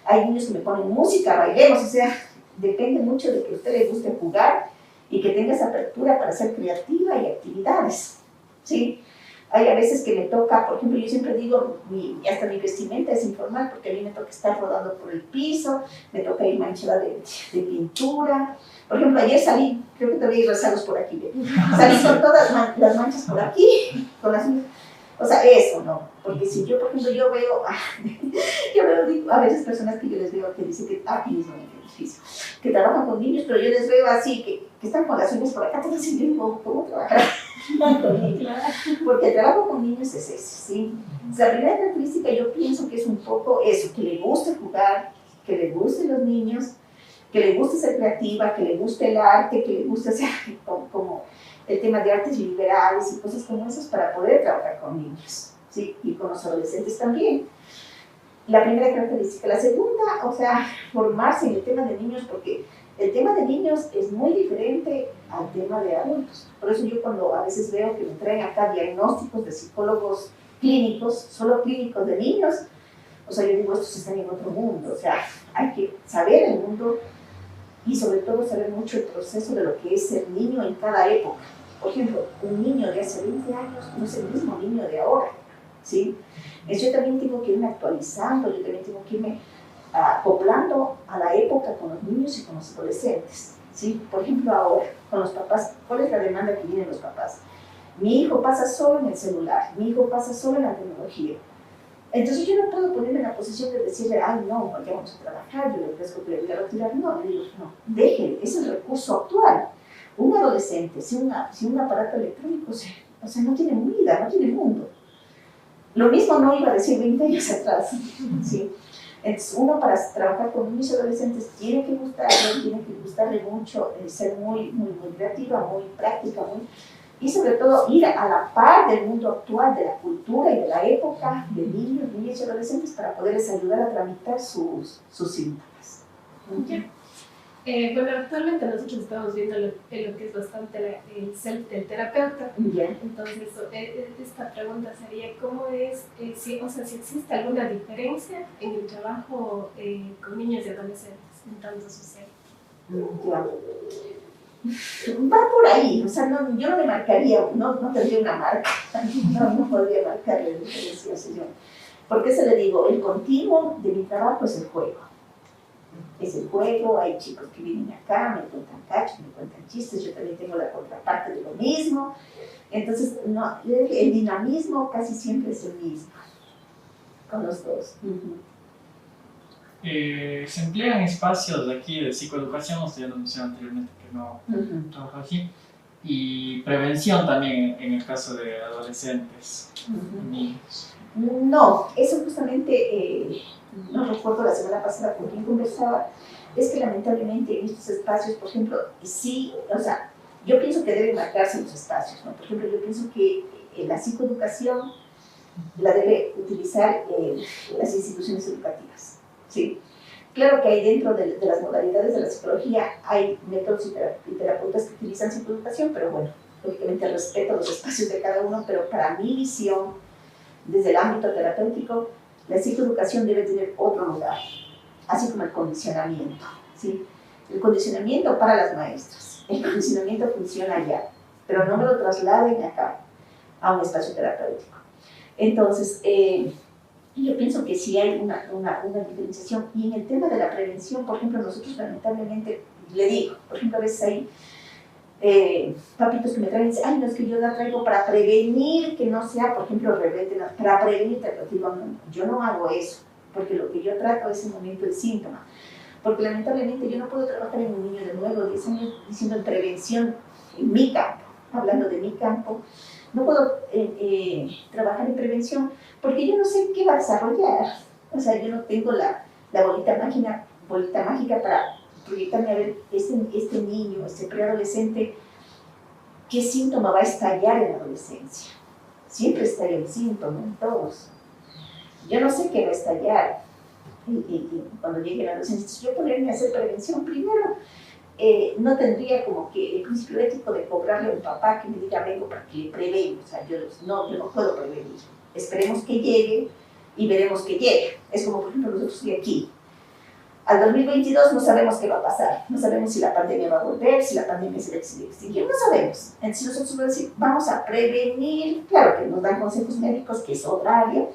hay niños que me ponen música, bailemos, o sea, depende mucho de que a usted le guste jugar y que tenga esa apertura para ser creativa y actividades, ¿sí? Hay a veces que me toca, por ejemplo, yo siempre digo, hasta mi vestimenta es informal porque a mí me toca estar rodando por el piso, me toca ir manchada de pintura. Por ejemplo, ayer salí, creo que todavía hay rezagos por aquí, salí con todas las manchas por aquí, con las, o sea, eso, ¿no? Porque si yo, por ejemplo, yo veo a veces personas que yo les veo que dicen que aquí mismo en el edificio, que trabajan con niños, pero yo les veo así, que están con las uñas por acá, entonces yo digo, ¿cómo trabajar con niños? Porque el trabajo con niños es ese, ¿sí? La primera característica yo pienso que es un poco eso, que le guste jugar, que le gusten los niños, que le guste ser creativa, que le guste el arte, que le guste hacer como el tema de artes liberales y cosas como esas para poder trabajar con niños, ¿sí? Y con los adolescentes también. La primera característica. La segunda, o sea, formarse en el tema de niños, porque el tema de niños es muy diferente al tema de adultos. Por eso yo cuando a veces veo que me traen acá diagnósticos de psicólogos clínicos, solo clínicos de niños, o sea, yo digo, estos están en otro mundo. O sea, hay que saber el mundo y sobre todo saber mucho el proceso de lo que es ser niño en cada época. Por ejemplo, un niño de hace 20 años no es el mismo niño de ahora, ¿sí? Entonces yo también tengo que irme actualizando, yo también tengo que irme acoplando a la época con los niños y con los adolescentes, ¿sí? Por ejemplo, ahora, con los papás, ¿cuál es la demanda que tienen los papás? Mi hijo pasa solo en el celular, mi hijo pasa solo en la tecnología. Entonces yo no puedo ponerme en la posición de decirle, ay no, porque vamos a trabajar, yo le ofrezco que le voy a retirar. No, le digo, no, déjenle, es el recurso actual. Un adolescente sin un aparato electrónico, o sea, no tiene vida, no tiene mundo. Lo mismo no iba a decir 20 años atrás, ¿sí? Entonces, uno para trabajar con niños y adolescentes tiene que gustarle mucho, ser muy creativa, muy práctica, y sobre todo ir a la par del mundo actual, de la cultura y de la época de niños y adolescentes para poderles ayudar a tramitar sus síntomas. Bueno, actualmente nosotros estamos viendo lo que es bastante el self del terapeuta. Entonces, esta pregunta sería, ¿cómo es, si existe alguna diferencia en el trabajo con niños y adolescentes en tanto su self? Va por ahí, o sea, yo no me marcaría, no tendría una marca, no podría marcar la diferenciación. ¿Por qué se le digo? El continuo de mi trabajo es el juego. Es el juego, hay chicos que vienen acá, me cuentan cachos, me cuentan chistes, yo también tengo la contraparte de lo mismo. Entonces, no, el dinamismo casi siempre es el mismo, con los dos. Se emplean espacios de aquí de psicoeducación, usted ya lo mencionó anteriormente que no trabaja aquí, y prevención también en el caso de adolescentes, niños. No, eso justamente, no recuerdo la semana pasada con quien conversaba, es que lamentablemente en estos espacios, por ejemplo, sí, o sea, yo pienso que deben marcarse los espacios, ¿no? Por ejemplo, yo pienso que la psicoeducación la debe utilizar las instituciones educativas, ¿sí? claro que hay dentro de las modalidades de la psicología, hay métodos y terapeutas que utilizan psicoeducación, pero bueno, lógicamente respeto los espacios de cada uno, pero para mi visión, desde el ámbito terapéutico, la psicoeducación debe tener otro lugar, así como el condicionamiento, ¿sí? El condicionamiento para las maestras, el condicionamiento funciona allá, pero no me lo trasladen acá, a un espacio terapéutico. Entonces, yo pienso que sí hay una diferenciación. Y en el tema de la prevención, por ejemplo, nosotros lamentablemente, le digo, por ejemplo, a veces hay papitos que me traen y dicen, ay, no, es que yo la traigo para prevenir que no sea, por ejemplo, rebelde, para prevenir, digo, no, yo no hago eso, porque lo que yo trato es el momento del síntoma. Porque lamentablemente yo no puedo trabajar en un niño de nuevo 10 años diciendo en prevención en mi campo, hablando de mi campo. No puedo trabajar en prevención porque yo no sé qué va a desarrollar. O sea, yo no tengo la bolita mágica para proyectarme a ver este niño, este preadolescente, qué síntoma va a estallar en la adolescencia. Siempre estalla el síntoma en todos. Yo no sé qué va a estallar cuando llegue la adolescencia. Si yo ponerme a hacer prevención primero, no tendría como que el principio ético de cobrarle a un papá que me diga vengo para que le prevenga. O sea, yo no puedo prevenir. Esperemos que llegue y veremos que llegue. Es como, por ejemplo, nosotros de aquí. Al 2022 no sabemos qué va a pasar. No sabemos si la pandemia va a volver, si la pandemia se va a extinguir. No sabemos. Entonces nosotros vamos a decir, vamos a prevenir. Claro que nos dan consejos médicos, que es otra área.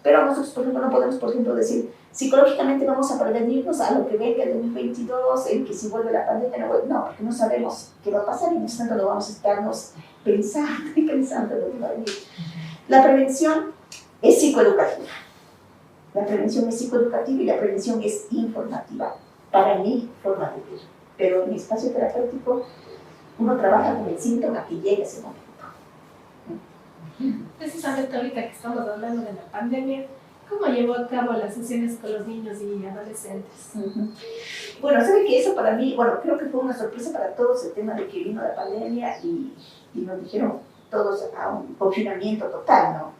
Pero nosotros, por ejemplo, no podemos, por ejemplo, decir, psicológicamente vamos a prevenirnos a lo que venga el 2022, en que si vuelve la pandemia, no, porque no sabemos qué va a pasar y en ese momento no vamos a estarnos pensando y pensando en lo que va a venir. La prevención es psicoeducativa. La prevención es psicoeducativa y la prevención es informativa, para mi forma de ver. Pero en mi espacio terapéutico, uno trabaja con el síntoma que llega ese momento. Precisamente ahorita que estamos hablando de la pandemia, ¿cómo llevó a cabo las sesiones con los niños y adolescentes? Bueno, sabe que eso para mí, bueno, creo que fue una sorpresa para todos el tema de que vino la pandemia y nos dijeron todos a un confinamiento total, ¿no?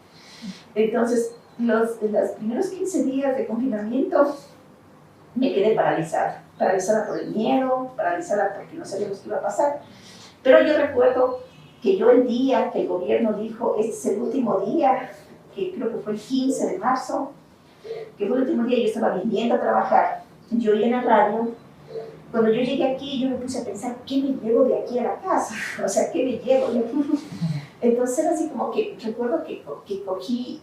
Entonces, los primeros 15 días de confinamiento me quedé paralizada por el miedo, paralizada porque no sabíamos qué iba a pasar. Pero yo recuerdo que yo el día que el gobierno dijo, este es el último día, que creo que fue el 15 de marzo, que fue el último día, yo estaba viniendo a trabajar, yo oí en la radio, cuando yo llegué aquí, yo me puse a pensar, ¿qué me llevo de aquí a la casa? O sea, ¿qué me llevo de aquí? Entonces era así como que, recuerdo que cogí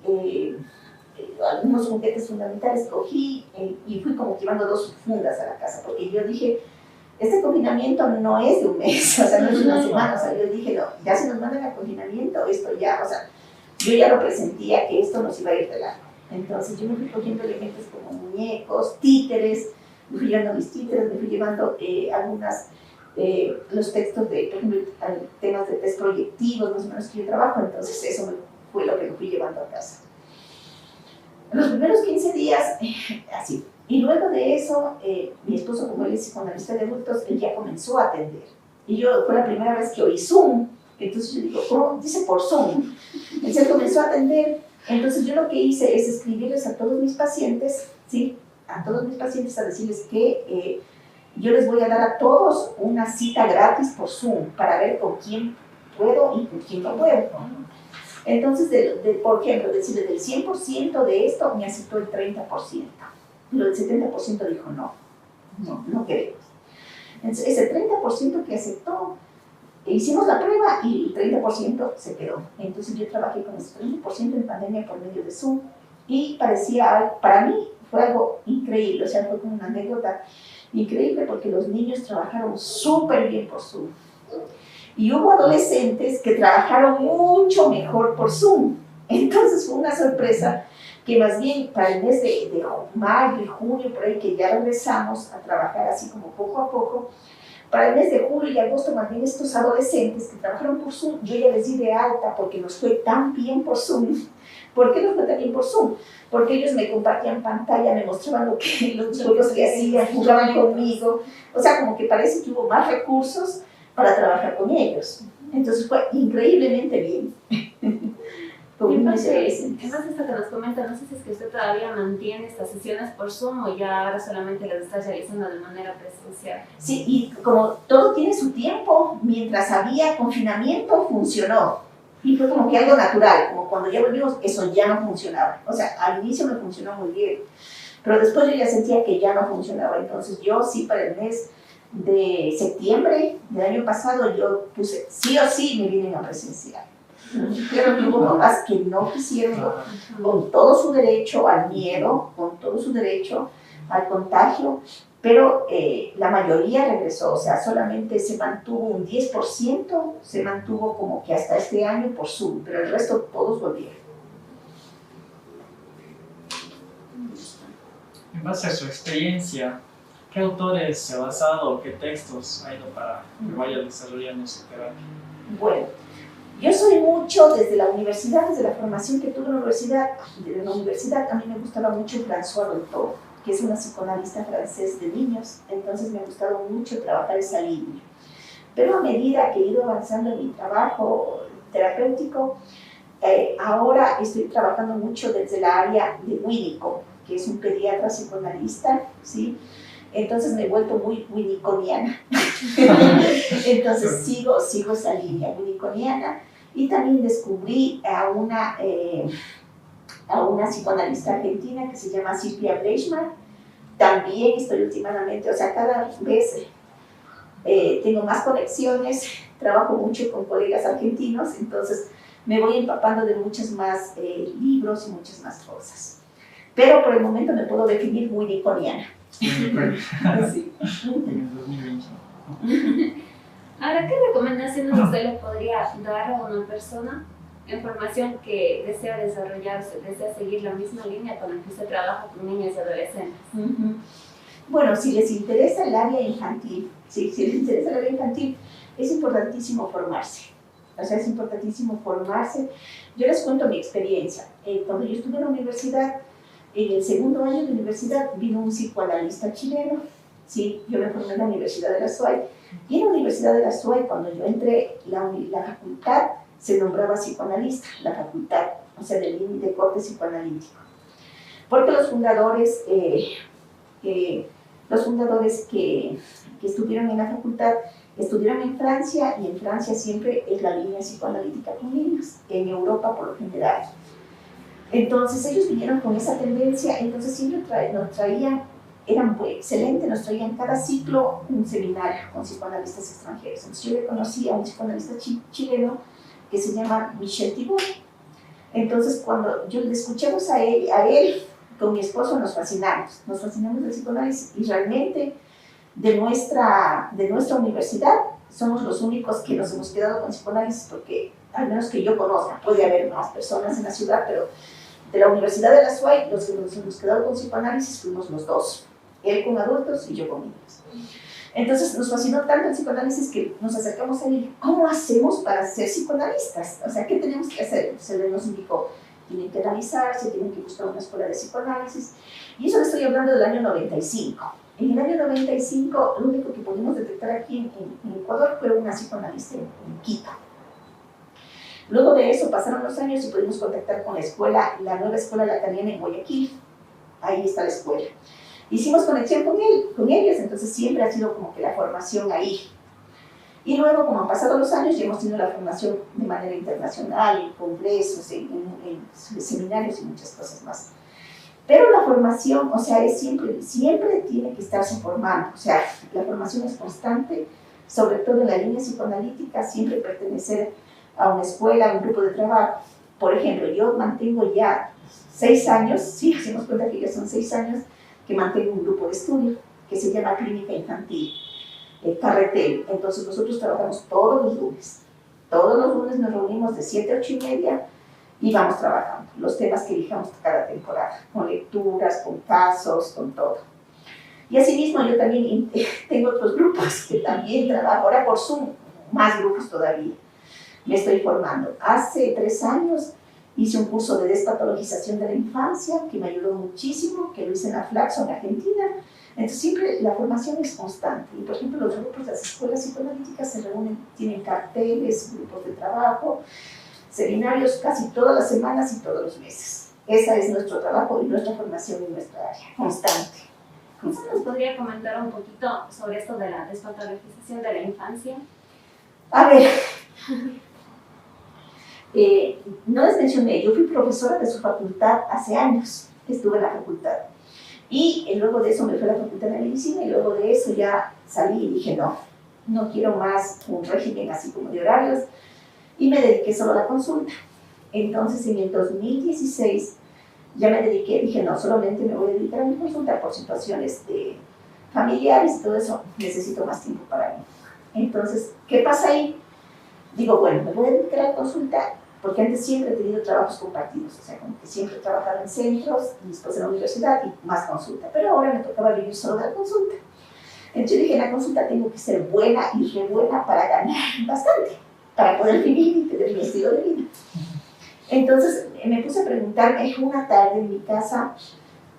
algunos juguetes fundamentales, cogí y fui como llevando 2 fundas a la casa, porque yo dije, este confinamiento no es de un mes, o sea, no es de una semana, o sea, yo dije, no, ya se nos mandan al confinamiento, esto ya, o sea, yo ya lo presentía que esto nos iba a ir de largo. Entonces yo me fui cogiendo elementos como muñecos, títeres, me fui llevando mis títeres, me fui llevando los textos de, por ejemplo, temas de test proyectivos, más o menos que yo trabajo, entonces eso fue lo que me fui llevando a casa. Los primeros 15 días, así. Y luego de eso, mi esposo, como él es psicoanalista de adultos, él ya comenzó a atender. Y fue la primera vez que oí Zoom. Entonces yo digo, ¿cómo? Dice por Zoom. Entonces él comenzó a atender. Entonces yo lo que hice es escribirles a todos mis pacientes, ¿sí? A todos mis pacientes a decirles que yo les voy a dar a todos una cita gratis por Zoom para ver con quién puedo y con quién no puedo. Entonces, por ejemplo, decirles del 100% de esto me aceptó el 30%. Pero el 70% dijo no queremos. Entonces, ese 30% que aceptó, hicimos la prueba y el 30% se quedó. Entonces yo trabajé con ese 30% en pandemia por medio de Zoom y para mí fue algo increíble, o sea, fue como una anécdota increíble porque los niños trabajaron súper bien por Zoom. Y hubo adolescentes que trabajaron mucho mejor por Zoom. Entonces fue una sorpresa que más bien para el mes de mayo y junio, por ahí que ya regresamos a trabajar así como poco a poco, para el mes de julio y agosto más bien estos adolescentes que trabajaron por Zoom, yo ya les di de alta porque nos fue tan bien por Zoom. ¿Por qué nos fue tan bien por Zoom? Porque ellos me compartían pantalla, me mostraban los juegos que hacían, jugaban conmigo, o sea, como que parece que hubo más recursos para trabajar con ellos. Entonces fue increíblemente bien. con En niños y base adolescentes. a esto que nos comenta, no sé si es que usted todavía mantiene estas sesiones por Zoom o ya ahora solamente las está realizando de manera presencial. Sí, y como todo tiene su tiempo, mientras había confinamiento funcionó. Y fue como que algo natural, como cuando ya volvimos, eso ya no funcionaba. O sea, al inicio me funcionó muy bien, pero después yo ya sentía que ya no funcionaba. Entonces yo sí para el mes de septiembre del año pasado yo puse sí o sí me vienen a presencial. Claro que hubo mamás que no quisieron, con todo su derecho al miedo, con todo su derecho al contagio, pero la mayoría regresó, o sea, solamente se mantuvo un 10%, se mantuvo como que hasta este año por Zoom, pero el resto todos volvieron. En base a su experiencia, ¿qué autores se ha basado o qué textos ha ido para que vaya desarrollando su terapia? Bueno, yo soy mucho desde la universidad, desde la formación que tuve en la universidad, a mí me gustaba mucho François Dolto, que es una psicoanalista francés de niños, entonces me ha gustado mucho trabajar esa línea. Pero a medida que he ido avanzando en mi trabajo terapéutico, ahora estoy trabajando mucho desde la área de Winnicott, que es un pediatra psicoanalista, ¿sí? Entonces me he vuelto muy winnicottiana. Entonces sigo esa línea winnicottiana y también descubrí a una psicoanalista argentina que se llama Silvia Breichmann. También estoy últimamente, o sea, cada vez tengo más conexiones, trabajo mucho con colegas argentinos, entonces me voy empapando de muchos más libros y muchas más cosas. Pero por el momento me puedo definir winnicottiana. Sí. En el 2020. Ahora, ¿qué recomendaciones usted le podría dar a una persona en formación que desea desarrollarse, desea seguir la misma línea con la que usted trabaja con niños y adolescentes? Bueno, si les interesa el área infantil, si les interesa el área infantil, es importantísimo formarse. O sea, es importantísimo formarse. Yo les cuento mi experiencia. Cuando yo estuve en la universidad, en el segundo año de universidad vino un psicoanalista chileno. Sí, yo me formé en la Universidad de la SUAY. Y en la Universidad de la SUAY, cuando yo entré, la facultad se nombraba psicoanalista, la facultad, o sea, de corte psicoanalítico. Porque los fundadores que estuvieron en la facultad estudiaron en Francia, y en Francia siempre es la línea psicoanalítica con niños, en Europa por lo general. Entonces ellos vinieron con esa tendencia, entonces siempre nos traían, eran muy excelentes, nos traían cada ciclo un seminario con psicoanalistas extranjeros. Entonces yo le conocí a un psicoanalista chileno que se llama Michel Thibault. Entonces cuando yo le escuchamos a él con mi esposo nos fascinamos del psicoanálisis, y realmente de nuestra universidad somos los únicos que nos hemos quedado con psicoanálisis, porque al menos que yo conozca, puede haber más personas en la ciudad, pero de la Universidad de la SUAY, los que nos hemos quedado con psicoanálisis fuimos los dos, él con adultos y yo con niños. Entonces nos fascinó tanto el psicoanálisis que nos acercamos a él. ¿Cómo hacemos para ser psicoanalistas? O sea, ¿qué tenemos que hacer? Se nos indicó, tienen que analizarse, tienen que buscar una escuela de psicoanálisis. Y eso le estoy hablando del año 95. En el año 95, lo único que pudimos detectar aquí en Ecuador fue una psicoanalista en Quito. Luego de eso pasaron los años y pudimos contactar con la nueva escuela lacaniana en Guayaquil. Ahí está la escuela. Hicimos conexión con ellos, entonces siempre ha sido como que la formación ahí. Y luego, como han pasado los años, ya hemos tenido la formación de manera internacional, en congresos, en seminarios y muchas cosas más. Pero la formación, o sea, siempre tiene que estarse formando. O sea, la formación es constante, sobre todo en la línea psicoanalítica, siempre pertenecer a una escuela, a un grupo de trabajo. Por ejemplo, yo mantengo ya 6 años, sí, hacemos cuenta que ya son 6 años, que mantengo un grupo de estudio que se llama Clínica Infantil, Carretel. Entonces nosotros trabajamos todos los lunes. Todos los lunes nos reunimos de 7 a 8 y media y vamos trabajando los temas que elijamos cada temporada, con lecturas, con casos, con todo. Y asimismo yo también tengo otros grupos que también trabajo, ahora por Zoom, más grupos todavía. Me estoy formando. Hace 3 años hice un curso de despatologización de la infancia que me ayudó muchísimo, que lo hice en la Flaxo, en Argentina. Entonces siempre la formación es constante. Y por ejemplo los grupos de las escuelas psicoanalíticas se reúnen, tienen carteles, grupos de trabajo, seminarios casi todas las semanas y todos los meses. Ese es nuestro trabajo y nuestra formación en nuestra área, constante. ¿Usted nos podría comentar un poquito sobre esto de la despatologización de la infancia? A ver, no les mencioné, yo fui profesora de su facultad hace años, estuve en la facultad. Y luego de eso me fui a la facultad de medicina y luego de eso ya salí y dije no quiero más un régimen así como de horarios y me dediqué solo a la consulta. Entonces en el 2016 ya me dediqué, dije no, solamente me voy a dedicar a mi consulta por situaciones familiares y todo eso, necesito más tiempo para mí. Entonces, ¿qué pasa ahí? Digo, bueno, me voy a dedicar a la consulta porque antes siempre he tenido trabajos compartidos, o sea, como que siempre he trabajado en centros, y después en la universidad y más consulta, pero ahora me tocaba vivir solo de la consulta. Entonces dije, en la consulta tengo que ser buena y re buena para ganar bastante, para poder vivir y tener mi estilo de vida. Entonces me puse a preguntarme una tarde en mi casa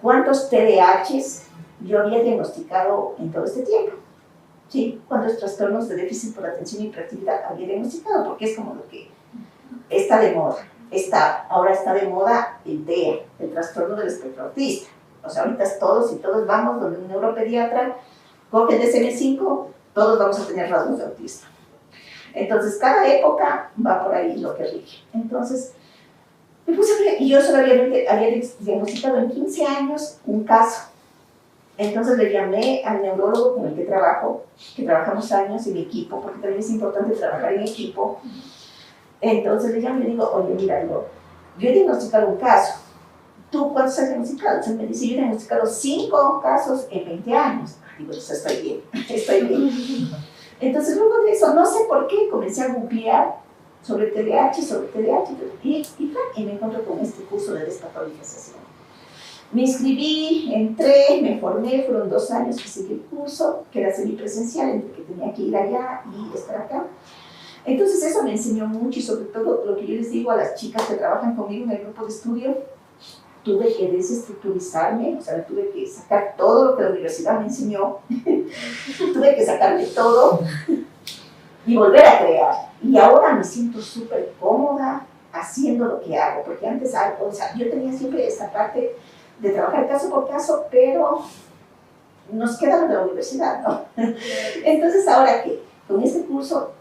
cuántos TDAHs yo había diagnosticado en todo este tiempo. ¿Sí? Cuántos trastornos de déficit por atención y hiperactividad había diagnosticado, porque es como lo que está de moda. Ahora está de moda el TEA, el trastorno del espectro autista. O sea, ahorita todos y todos vamos donde un neuropediatra coge el DSM-5, todos vamos a tener rasgos de autismo. Entonces, cada época va por ahí lo que rige. Entonces, me puse a ver, y yo solo había diagnosticado en 15 años un caso. Entonces le llamé al neurólogo con el que trabajamos años en equipo, porque también es importante trabajar en equipo. Entonces le llamé y le digo, oye, mira, yo he diagnosticado un caso. ¿Tú cuántos has diagnosticado? Entonces me dice, yo he diagnosticado 5 casos en 20 años. Digo, entonces estoy bien. Entonces luego de eso, no sé por qué, comencé a googlear sobre TDAH, y me encontré con este curso de despatologización. Me inscribí, entré, me formé, fueron 2 años que seguí el curso, que era semipresencial, entre que tenía que ir allá y estar acá. Entonces eso me enseñó mucho y sobre todo lo que yo les digo a las chicas que trabajan conmigo en el grupo de estudio, tuve que desestructurizarme, o sea, tuve que sacar todo lo que la universidad me enseñó, tuve que sacarme todo y volver a crear. Y ahora me siento súper cómoda haciendo lo que hago, porque antes, o sea, yo tenía siempre esta parte de trabajar caso por caso, pero nos queda lo de la universidad, ¿no? Entonces, ahora que con este curso,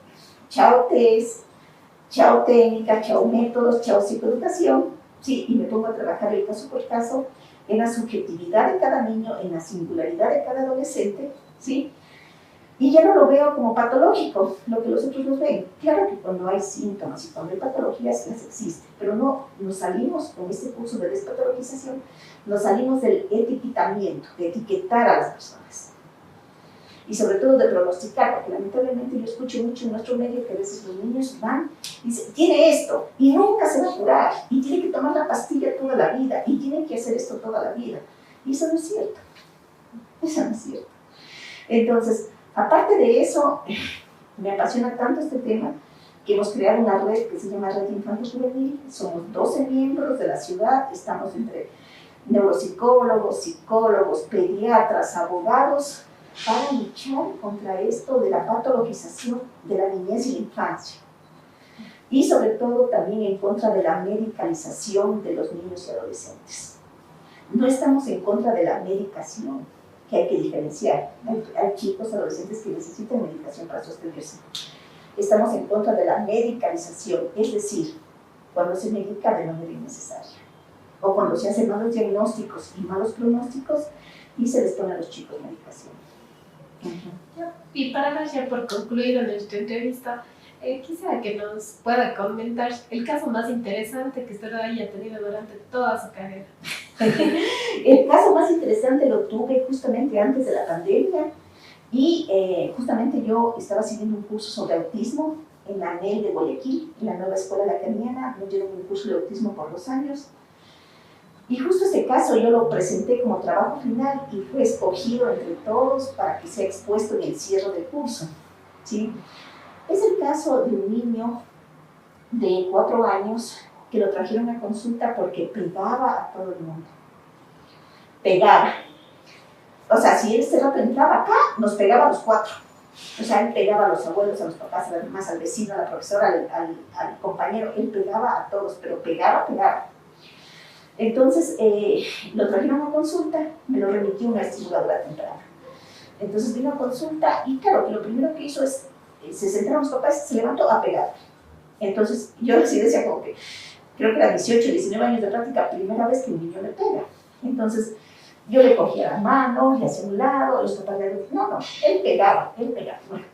chao test, chao técnica, chao métodos, chao psicoeducación, sí, y me pongo a trabajar el caso por caso en la subjetividad de cada niño, en la singularidad de cada adolescente, ¿sí? Y ya no lo veo como patológico, lo que los otros los ven. Claro que cuando hay síntomas y cuando hay patologías, las existen, pero no nos salimos con este curso de despatologización, nos salimos del etiquetamiento, de etiquetar a las personas. Y sobre todo de pronosticar, porque lamentablemente yo escucho mucho en nuestro medio que a veces los niños van y dicen, tiene esto, y nunca se va a curar, y tiene que tomar la pastilla toda la vida, y tiene que hacer esto toda la vida. Y eso no es cierto. Eso no es cierto. Entonces, aparte de eso, me apasiona tanto este tema que hemos creado una red que se llama Red Infantil Juvenil. Somos 12 miembros de la ciudad, estamos entre neuropsicólogos, psicólogos, pediatras, abogados, para luchar contra esto de la patologización de la niñez y la infancia. Y sobre todo también en contra de la medicalización de los niños y adolescentes. No estamos en contra de la medicación, que hay que diferenciar. Hay chicos, adolescentes que necesitan medicación para sostenerse. Estamos en contra de la medicalización, es decir, cuando se medica de manera innecesaria, o cuando se hacen malos diagnósticos y malos pronósticos y se les pone a los chicos medicación. Y para dar ya por concluida nuestra entrevista, quisiera que nos pueda comentar el caso más interesante que usted haya tenido durante toda su carrera. El caso más interesante lo tuve justamente antes de la pandemia y justamente yo estaba siguiendo un curso sobre autismo en la ANEL de Guayaquil, en la nueva escuela lacaniana. Nos dieron un curso de autismo por 2 años. Y justo este caso yo lo presenté como trabajo final y fue escogido entre todos para que sea expuesto en el cierre del curso, ¿sí? Es el caso de un niño de 4 años que lo trajeron a consulta porque pegaba a todo el mundo. Pegaba. O sea, si él este rato entraba acá, nos pegaba a los 4. O sea, él pegaba a los abuelos, a los papás, a las mamás, al vecino, a la profesora, al compañero, él pegaba a todos, pero pegaba. Entonces, lo trajeron a consulta, me lo remitió una estimuladora temprana. Entonces vino a consulta y claro, lo primero que hizo es, se sentaron los papás, se levantó a pegar. Entonces yo así decía como que, creo que era 18, 19 años de práctica, primera vez que un niño me pega. Entonces yo le cogía la mano, le hacía un lado, los papás le decían, no, él pegaba. Bueno,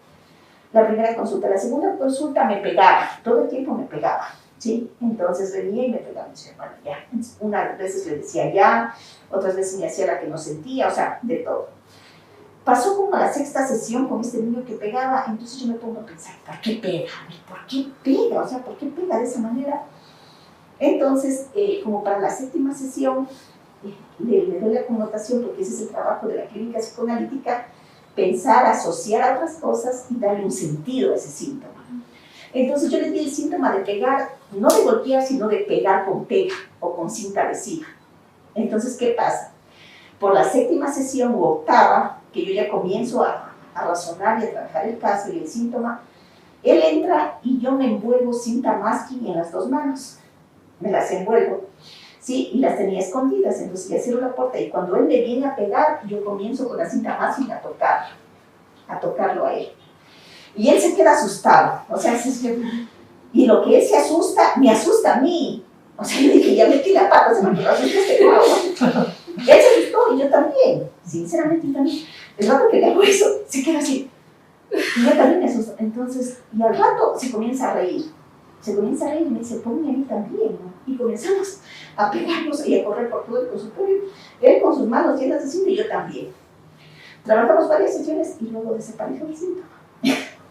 la primera consulta, la segunda consulta me pegaba, todo el tiempo me pegaba, ¿sí? Entonces venía y me pegaba, y decía, bueno, ya. Unas veces le decía ya, otras veces me hacía la que no sentía, o sea, de todo. Pasó como a la sexta sesión con este niño que pegaba, entonces yo me pongo a pensar, ¿por qué pega? ¿Por qué pega? O sea, ¿por qué pega de esa manera? Entonces, como para la séptima sesión, le doy la connotación, porque ese es el trabajo de la clínica psicoanalítica, pensar, asociar a otras cosas y darle un sentido a ese síntoma. Entonces yo le di el síntoma de pegar, no de golpear, sino de pegar con pega o con cinta adhesiva. Entonces, ¿qué pasa? Por la séptima sesión u octava, que yo ya comienzo a razonar y a trabajar el caso y el síntoma, él entra y yo me envuelvo cinta masking en las dos manos. Me las envuelvo, ¿sí? Y las tenía escondidas, entonces ya cierro la puerta y cuando él me viene a pegar, yo comienzo con la cinta masking a tocarlo a él. Y él se queda asustado, o sea, y lo que él se asusta, me asusta a mí. O sea, yo dije, ya metí la pata, se me quedó asustado. Él se asustó y yo también, sinceramente yo también. El rato que le hago eso, se queda así. Y yo también me asusto. Entonces, y al rato se comienza a reír. Y me dice, ponme a mí también, ¿no? Y comenzamos a pegarnos y a correr por todo el consultorio. Él con sus manos llenas de cinta y yo también. Trabajamos varias sesiones y luego desapareció el síntoma.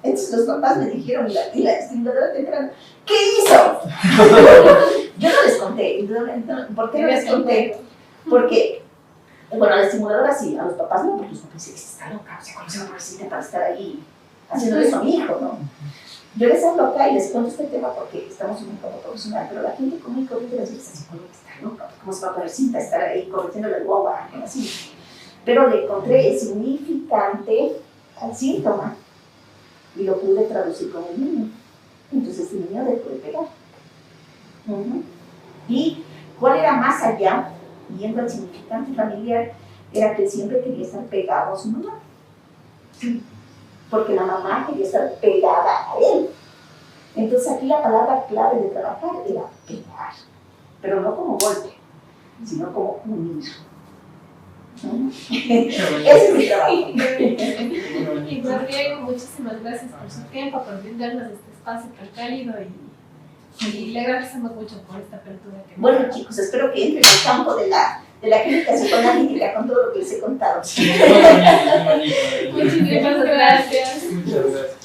Entonces los papás me dijeron, y la estimuladora temprana, ¿qué hizo? Yo no les conté. ¿Por qué no les conté? Porque, bueno, a la estimuladora sí, a los papás no, porque los papás dicen, está loca, o sea, ¿cómo se va a poner para estar ahí haciendo eso a mi hijo, no? Yo les hablo acá y les cuento este tema porque estamos en un campo profesional, pero la gente común y corriente les dice, esa psicóloga está loca, ¿cómo se va a poner cinta, estar ahí corriendo la guagua, así? Pero le encontré el significante al síntoma y lo pude traducir con el niño. Entonces el niño dejó de pegar. ¿Y cuál era más allá? Viendo el significante familiar, era que él siempre quería estar pegado a su mamá. Sí. Porque la mamá quería estar pegada a él. Entonces aquí la palabra clave de trabajar era pegar, pero no como golpe, sino como unir. Ese es mi trabajo. Y más bien, muchísimas gracias por su tiempo, por brindarnos este espacio tan cálido y le agradecemos mucho por esta apertura. Bueno, chicos, espero que entren al campo de la clínica psicoanalítica con todo lo que les he contado. Muchísimas gracias. Muchas gracias.